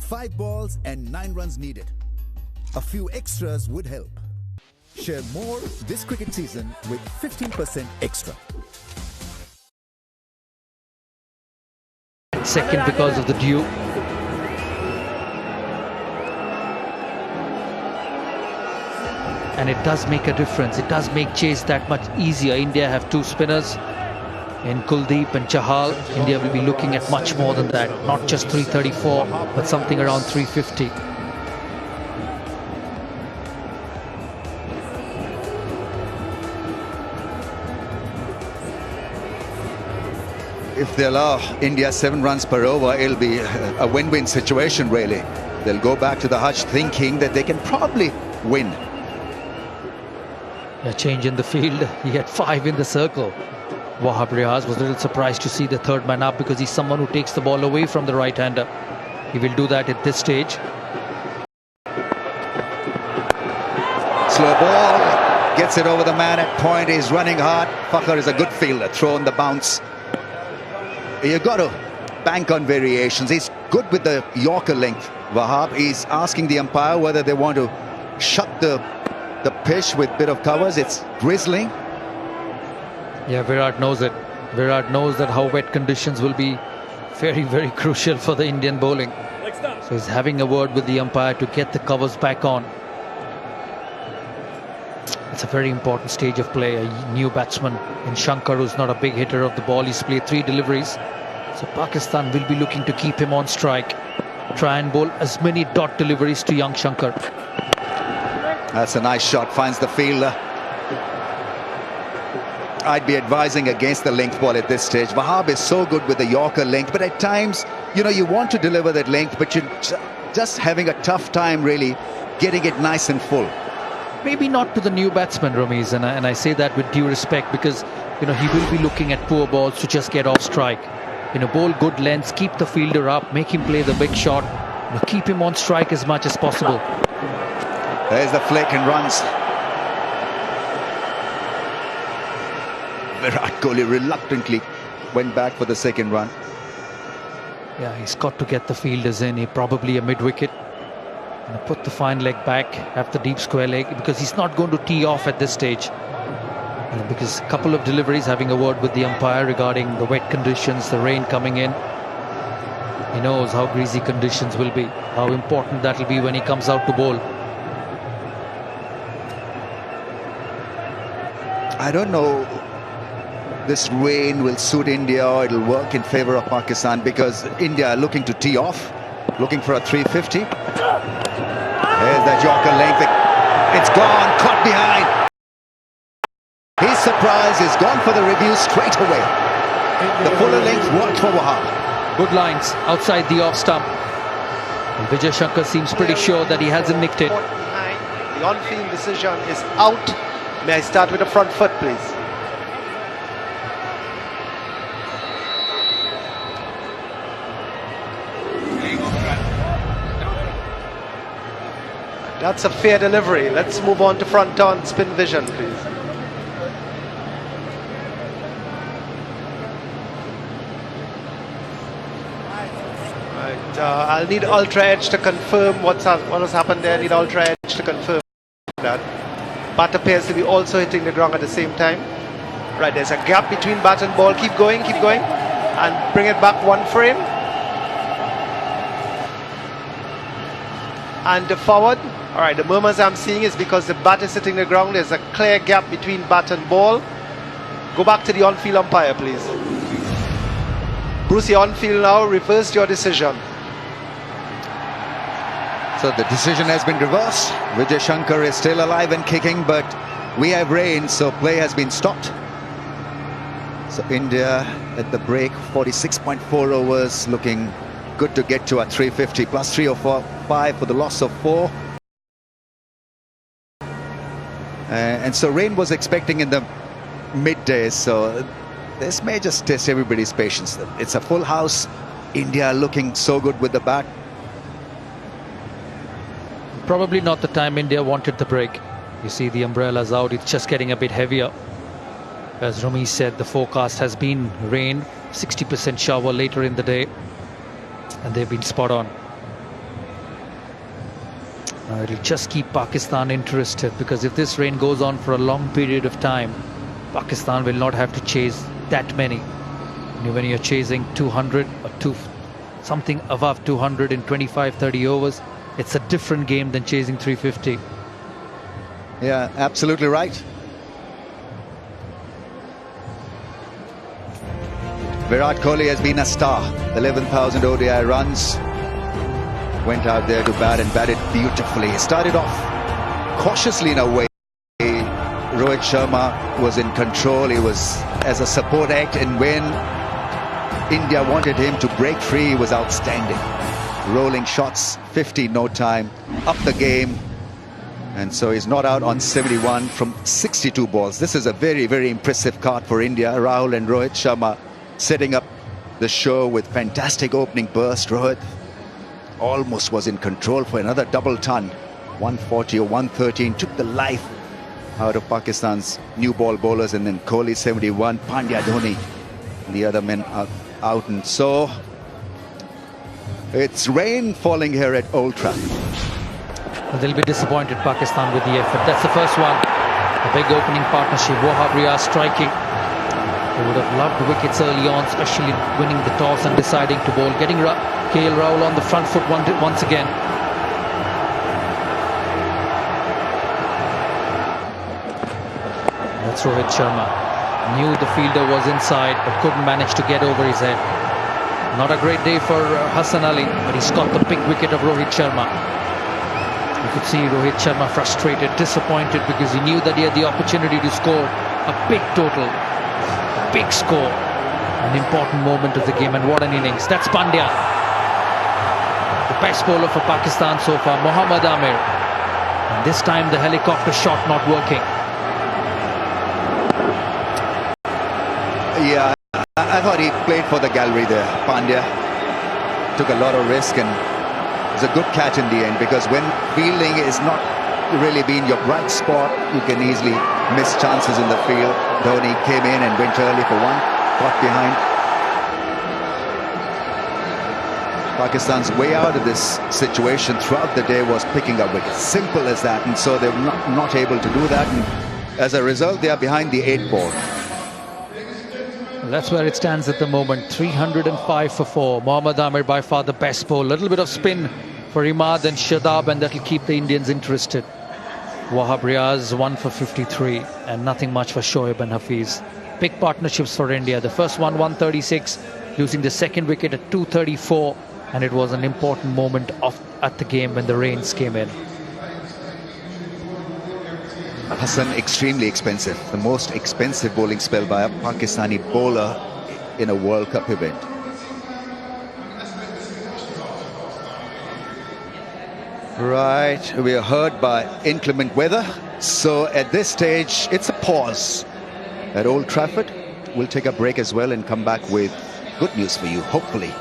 5 balls and 9 runs needed. A few extras would help. Share more this cricket season with 15% extra. Second because of the dew. And it does make a difference. It does make chase that much easier. India have 2 spinners in Kuldeep and Chahal. India will be looking at much more than that. Not just 334, but something around 350. If they allow India 7 runs per over, it'll be a win-win situation, really. They'll go back to the Hutch thinking that they can probably win. A change in the field. He had 5 in the circle. Wahab Riaz was a little surprised to see the third man up, because he's someone who takes the ball away from the right-hander. He will do that at this stage. Slow ball, gets it over the man at point. He's running hard. Fakhar is a good fielder, throwing the bounce. You've got to bank on variations. He's good with the Yorker length, Wahab. He's asking the umpire whether they want to shut the pitch with bit of covers. It's drizzling. Yeah, Virat knows it. Virat knows that how wet conditions will be very, very crucial for the Indian bowling. So he's having a word with the umpire to get the covers back on. It's a very important stage of play. A new batsman in Shankar, who's not a big hitter of the ball. He's played 3 deliveries. So Pakistan will be looking to keep him on strike. Try and bowl as many dot deliveries to young Shankar. That's a nice shot, finds the fielder. I'd be advising against the length ball at this stage. Wahab is so good with the Yorker length, but at times, you know, you want to deliver that length, but you're just having a tough time really getting it nice and full. Maybe not to the new batsman, Ramiz, and I say that with due respect, because, you know, he will be looking at poor balls to just get off strike. You know, bowl good lengths, keep the fielder up, make him play the big shot, you know, keep him on strike as much as possible. There's the flick and runs. Virat Kohli reluctantly went back for the second run. Yeah, he's got to get the fielders in. He probably a mid-wicket. You know, put the fine leg back, have the deep square leg, because he's not going to tee off at this stage. You know, because a couple of deliveries, having a word with the umpire regarding the wet conditions, the rain coming in. He knows how greasy conditions will be, how important that will be when he comes out to bowl. I don't know this rain will suit India or it'll work in favour of Pakistan, because India are looking to tee off, looking for a 350. There's that Yorker length. It's gone, caught behind. He's surprised, he's gone for the review straight away. The fuller length worked for Wahab. Good lines outside the off stump. And Vijay Shankar seems pretty sure that he hasn't nicked it. The on-field decision is out. May I start with the front foot, please? That's a fair delivery. Let's move on to front on spin vision, please. Right, I'll need Ultra Edge to confirm what has happened there. I need Ultra Edge to confirm that. Bat appears to be also hitting the ground at the same time. Right, there's a gap between bat and ball. Keep going, and bring it back one frame. And forward. All right, the murmurs I'm seeing is because the bat is hitting the ground. There's a clear gap between bat and ball. Go back to the on-field umpire, please. Bruce, you're on-field now. Reverse your decision. So the decision has been reversed. Vijay Shankar is still alive and kicking, but we have rain, so play has been stopped. So India at the break, 46.4 overs, looking good to get to a 350 plus 3 or 5 for the loss of 4. And so rain was expecting in the midday, so this may just test everybody's patience. It's a full house. India looking so good with the bat. Probably not the time India wanted the break. You see the umbrellas out, it's just getting a bit heavier. As Rami said, the forecast has been rain, 60% shower later in the day, and they've been spot on. It'll just keep Pakistan interested, because if this rain goes on for a long period of time, Pakistan will not have to chase that many. When you're chasing 200 or something above 200 in 25-30 overs, it's a different game than chasing 350. Yeah, absolutely right. Virat Kohli has been a star. 11,000 ODI runs. Went out there to bat and batted beautifully. He started off cautiously in a way. Rohit Sharma was in control. He was as a support act, and when India wanted him to break free, he was outstanding. Rolling shots, 50 no time, up the game, and so he's not out on 71 from 62 balls. This is a very, very impressive card for India. Rahul and Rohit Sharma setting up the show with fantastic opening burst. Rohit almost was in control for another double ton. 140 or 113 took the life out of Pakistan's new ball bowlers, and then Kohli 71, Pandya, Dhoni, and the other men are out. And so it's rain falling here at Old Trafford. Well, they'll be disappointed, Pakistan, with the effort. That's the first one. A big opening partnership. Wahab Riaz striking. They would have loved wickets early on, especially winning the toss and deciding to bowl. Getting KL Rahul on the front foot once again. That's Rohit Sharma. Knew the fielder was inside, but couldn't manage to get over his head. Not a great day for Hassan Ali, but he's got the big wicket of Rohit Sharma. You could see Rohit Sharma frustrated, disappointed, because he knew that he had the opportunity to score a big total. big score. An important moment of the game, and what an innings. That's Pandya. The best bowler for Pakistan so far, Mohammad Amir. And this time the helicopter shot not working. Yeah, I thought he played for the gallery there, Pandya. Took a lot of risk, and it's a good catch in the end, because when fielding is not really being your bright spot, you can easily miss chances in the field. Dhoni came in and went early for one, got behind. Pakistan's way out of this situation throughout the day was picking up wickets. Simple as that, and so they're not able to do that, and as a result they are behind the 8 ball. That's where it stands at the moment. 305 for 4. Mohammad Amir by far the best bowler. A little bit of spin for Imad and Shadab, and that'll keep the Indians interested. Wahab Riaz 1 for 53, and nothing much for Shoaib and Hafiz. Big partnerships for India. The first one 136, losing the second wicket at 234, and it was an important moment at the game when the rains came in. Hassan, extremely expensive. The most expensive bowling spell by a Pakistani bowler in a World Cup event. Right, we are hurt by inclement weather. So at this stage, it's a pause at Old Trafford. We'll take a break as well and come back with good news for you, hopefully.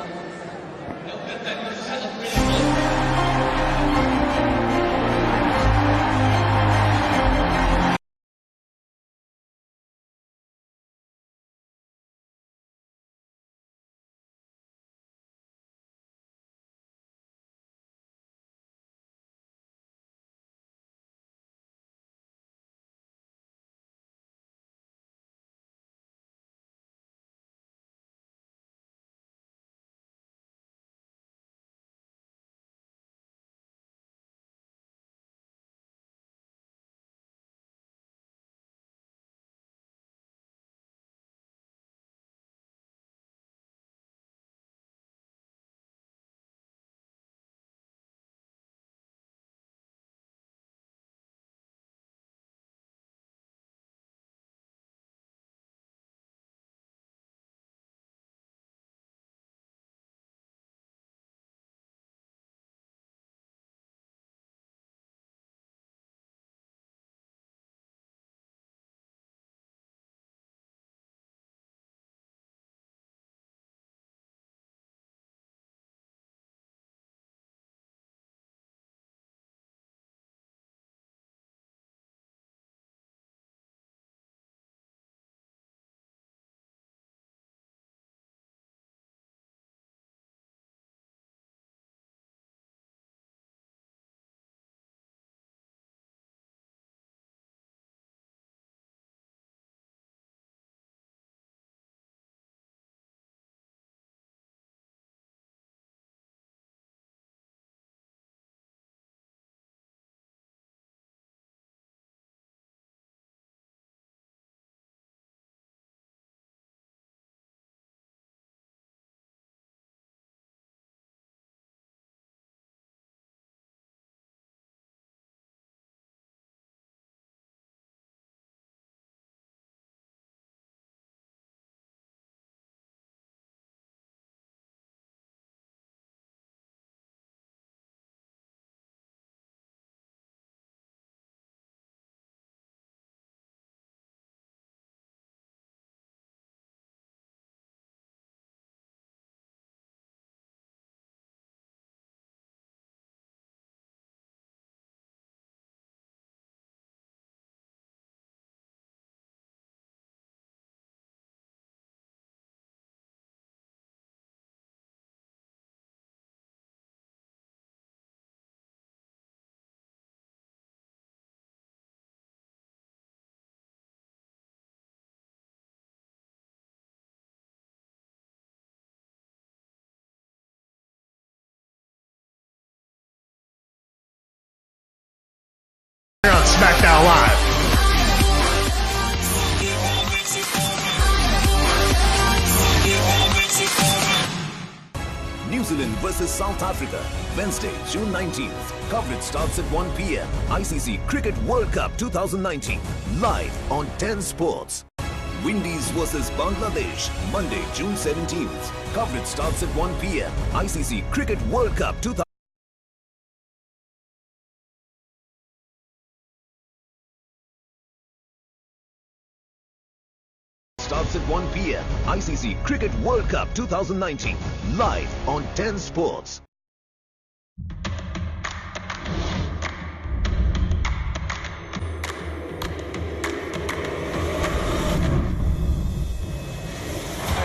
On SmackDown Live. New Zealand versus South Africa, Wednesday, June 19th. Coverage starts at 1 p.m. ICC Cricket World Cup 2019, live on 10 Sports. Windies versus Bangladesh, Monday, June 17th. Coverage starts at 1 p.m. ICC Cricket World Cup 2000. Starts at 1 p.m. ICC Cricket World Cup 2019. Live on 10 Sports.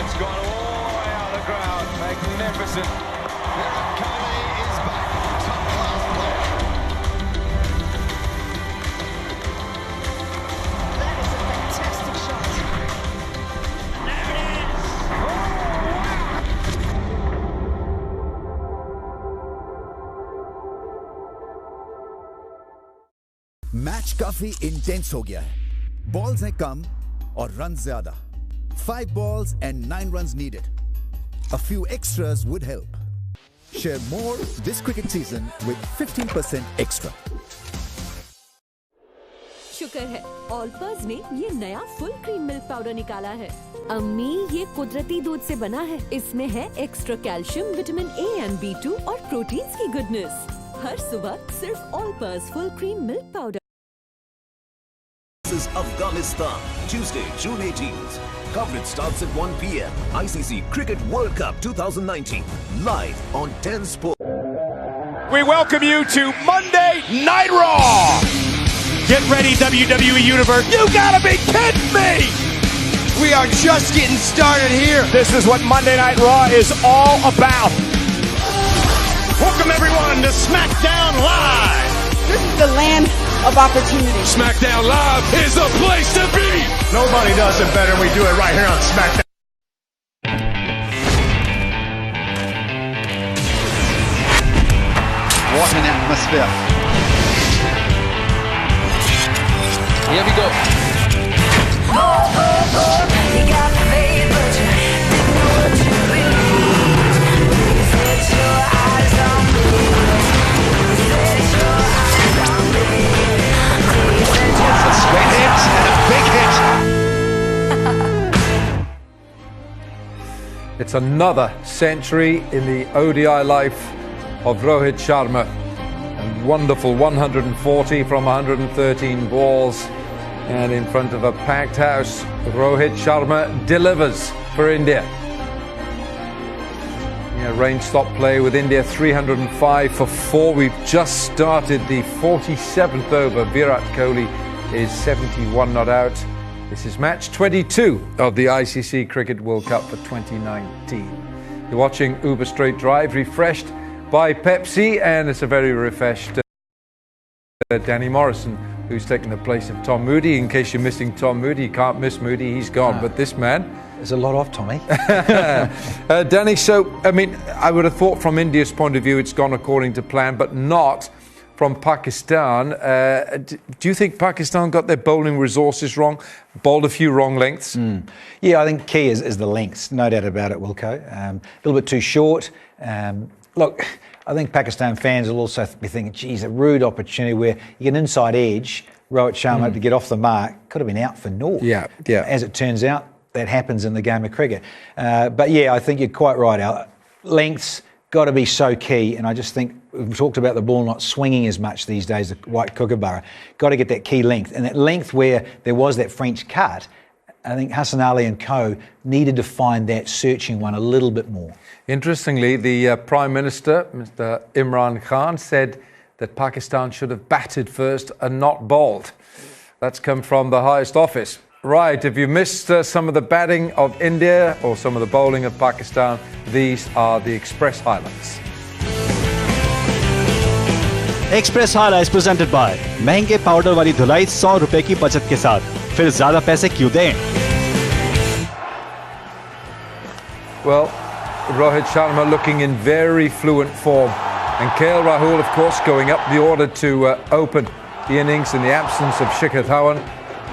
It's gone all the way out of the ground. Magnificent. Virat Kohli is back. Top class player. That is a fantastic shot. There it is. Match काफी intense हो गया है. Balls हैं कम और run ज्यादा. 5 balls and 9 runs needed. A few extras would help. Share more this cricket season with 15% extra. शुक्र है ऑलपर्स ने ये नया फुल क्रीम मिल्क पाउडर निकाला है. अम्मी ये कुदरती दूध से बना है. इसमें है extra calcium, vitamin A and B2 और प्रोटीन्स की गुडनेस. हर सुबह सिर्फ Olpers full cream milk powder. This is Afghanistan, Tuesday, June 18th. Coverage starts at 1 p.m. ICC Cricket World Cup 2019. Live on 10 Sports. We welcome you to Monday Night Raw. Get ready, WWE Universe. You gotta be kidding me! We are just getting started here. This is what Monday Night Raw is all about. Welcome everyone to SmackDown Live. This is the land of opportunity. SmackDown Live is the place to be. Nobody does it better. We do it right here on SmackDown. What an atmosphere. Here we go. It's a straight hit and a big hit. It's another century in the ODI life of Rohit Sharma. A wonderful 140 from 113 balls. And in front of a packed house, Rohit Sharma delivers for India. Yeah, range stop play with India 305 for 4. We've just started the 47th over. Virat Kohli is 71 not out. This is match 22 of the ICC Cricket World Cup for 2019. You're watching Uber Straight Drive, refreshed by Pepsi, and it's a very refreshed Danny Morrison, who's taken the place of Tom Moody. In case you're missing Tom Moody, you can't miss Moody, he's gone. But this man... There's a lot of Tommy. Danny, so, I mean, I would have thought from India's point of view it's gone according to plan, but not from Pakistan. Do you think Pakistan got their bowling resources wrong? Bowled a few wrong lengths? Yeah, I think key is the lengths, no doubt about it, Wilco. A little bit too short. Look, I think Pakistan fans will also be thinking, geez, a rude opportunity where you get an inside edge, Rohit Sharma to get off the mark, could have been out for naught. Yeah. As it turns out, that happens in the game of cricket. But yeah, I think you're quite right, Al. Lengths got to be so key, and I just think we've talked about the ball not swinging as much these days, the white kookaburra. Got to get that key length, and that length where there was that French cut, I think Hassan Ali and co needed to find that searching one a little bit more. Interestingly, the Prime Minister, Mr. Imran Khan, said that Pakistan should have batted first and not bowled. That's come from the highest office. Right, if you missed some of the batting of India or some of the bowling of Pakistan, these are the Express highlights. Express highlights presented by महंगे powder वाली धुलाई 100 रुपए की बचत के साथ फिर ज्यादा पैसे क्यों दें? Well, Rohit Sharma looking in very fluent form, and KL Rahul, of course, going up the order to open the innings in the absence of Shikhar Dhawan.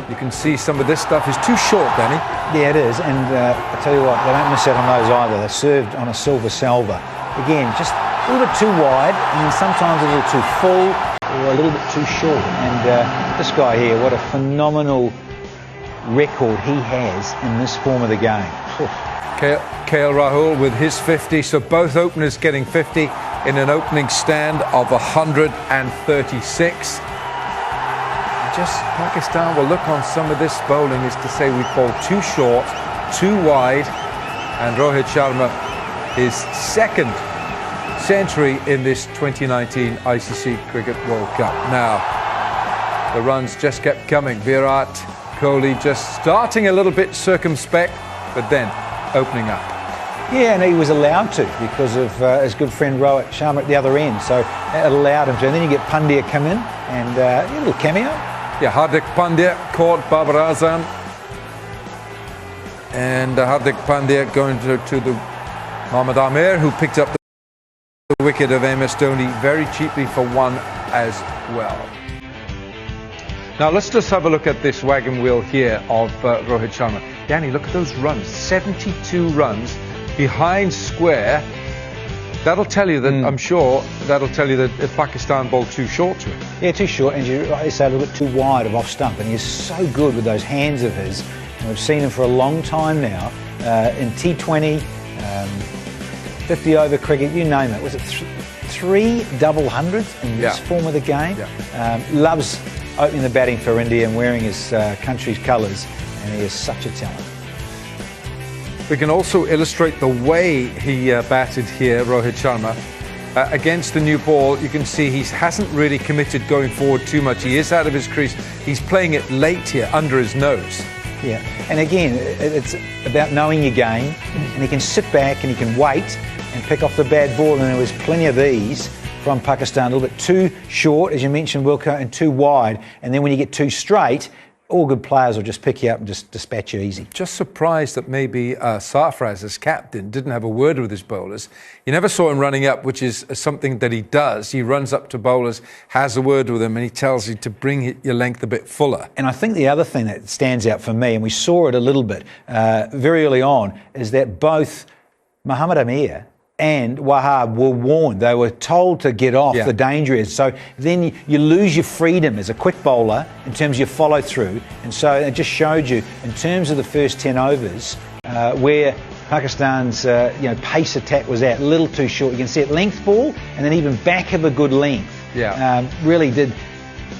You can see some of this stuff is too short, Danny. Yeah, it is, and I tell you what, they don't miss out on those either. They're served on a silver salver. Again, just a little bit too wide, and sometimes a little too full, or a little bit too short. And this guy here, what a phenomenal record he has in this form of the game. KL Rahul with his 50, so both openers getting 50 in an opening stand of 136. Just Pakistan will look on some of this bowling is to say we fall too short, too wide, and Rohit Sharma, his second century in this 2019 ICC Cricket World Cup. Now, the runs just kept coming. Virat Kohli just starting a little bit circumspect, but then opening up. Yeah, and he was allowed to because of his good friend Rohit Sharma at the other end, so it allowed him to. And then you get Pandya come in and a little cameo. Yeah, Hardik Pandya caught Babar Azam, and Hardik Pandya going to the Mohammad Amir, who picked up the wicket of MS Dhoni very cheaply for one as well. Now let's just have a look at this wagon wheel here of Rohit Sharma. Danny, look at those runs, 72 runs behind square. That'll tell you that, I'm sure, that'll tell you that if Pakistan bowled too short to him. Yeah, too short, and you rightly say a little bit too wide of off stump, and he's so good with those hands of his. And we've seen him for a long time now in T20, 50 over cricket, you name it. Was it three double hundreds in this form of the game? Loves opening the batting for India and wearing his country's colours, and he is such a talent. We can also illustrate the way he batted here, Rohit Sharma. Against the new ball, you can see he hasn't really committed going forward too much. He is out of his crease. He's playing it late here, under his nose. Yeah, and again, it's about knowing your game, and he can sit back and he can wait and pick off the bad ball, and there was plenty of these from Pakistan, a little bit too short, as you mentioned, Wilco, and too wide, and then when you get too straight, all good players will just pick you up and just dispatch you easy. Just surprised that maybe Sarfraz, as captain, didn't have a word with his bowlers. You never saw him running up, which is something that he does. He runs up to bowlers, has a word with them, and he tells you to bring your length a bit fuller. And I think the other thing that stands out for me, and we saw it a little bit very early on, is that both Mohammad Amir and Wahab were warned. They were told to get off the danger is. So then you lose your freedom as a quick bowler in terms of your follow through. And so it just showed you in terms of the first 10 overs where Pakistan's pace attack was at, a little too short. You can see it length ball and then even back of a good length. Really did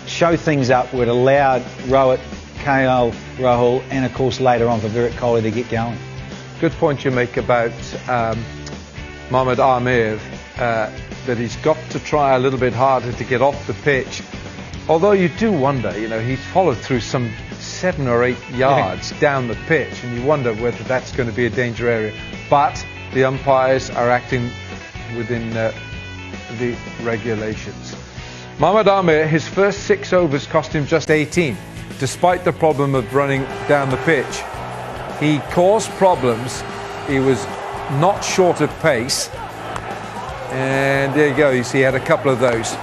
show things up where it allowed Rohit, KL Rahul and of course later on for Virat Kohli to get going. Good point you make about Mohammad Amir, that he's got to try a little bit harder to get off the pitch. Although you do wonder, he's followed through some 7 or 8 yards down the pitch, and you wonder whether that's going to be a danger area. But the umpires are acting within the regulations. Mohammad Amir, his first 6 overs cost him just 18, despite the problem of running down the pitch. He caused problems. He was not short of pace, and there you go, you see he had a couple of those.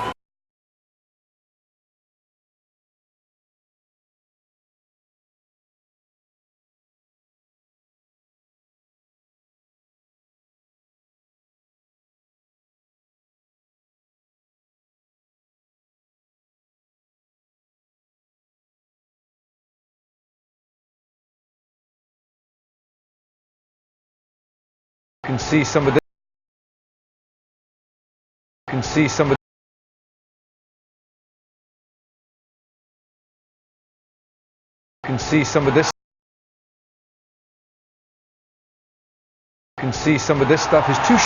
You can see some of this. You can see some of. You can see some of this. You can see some of this stuff is too.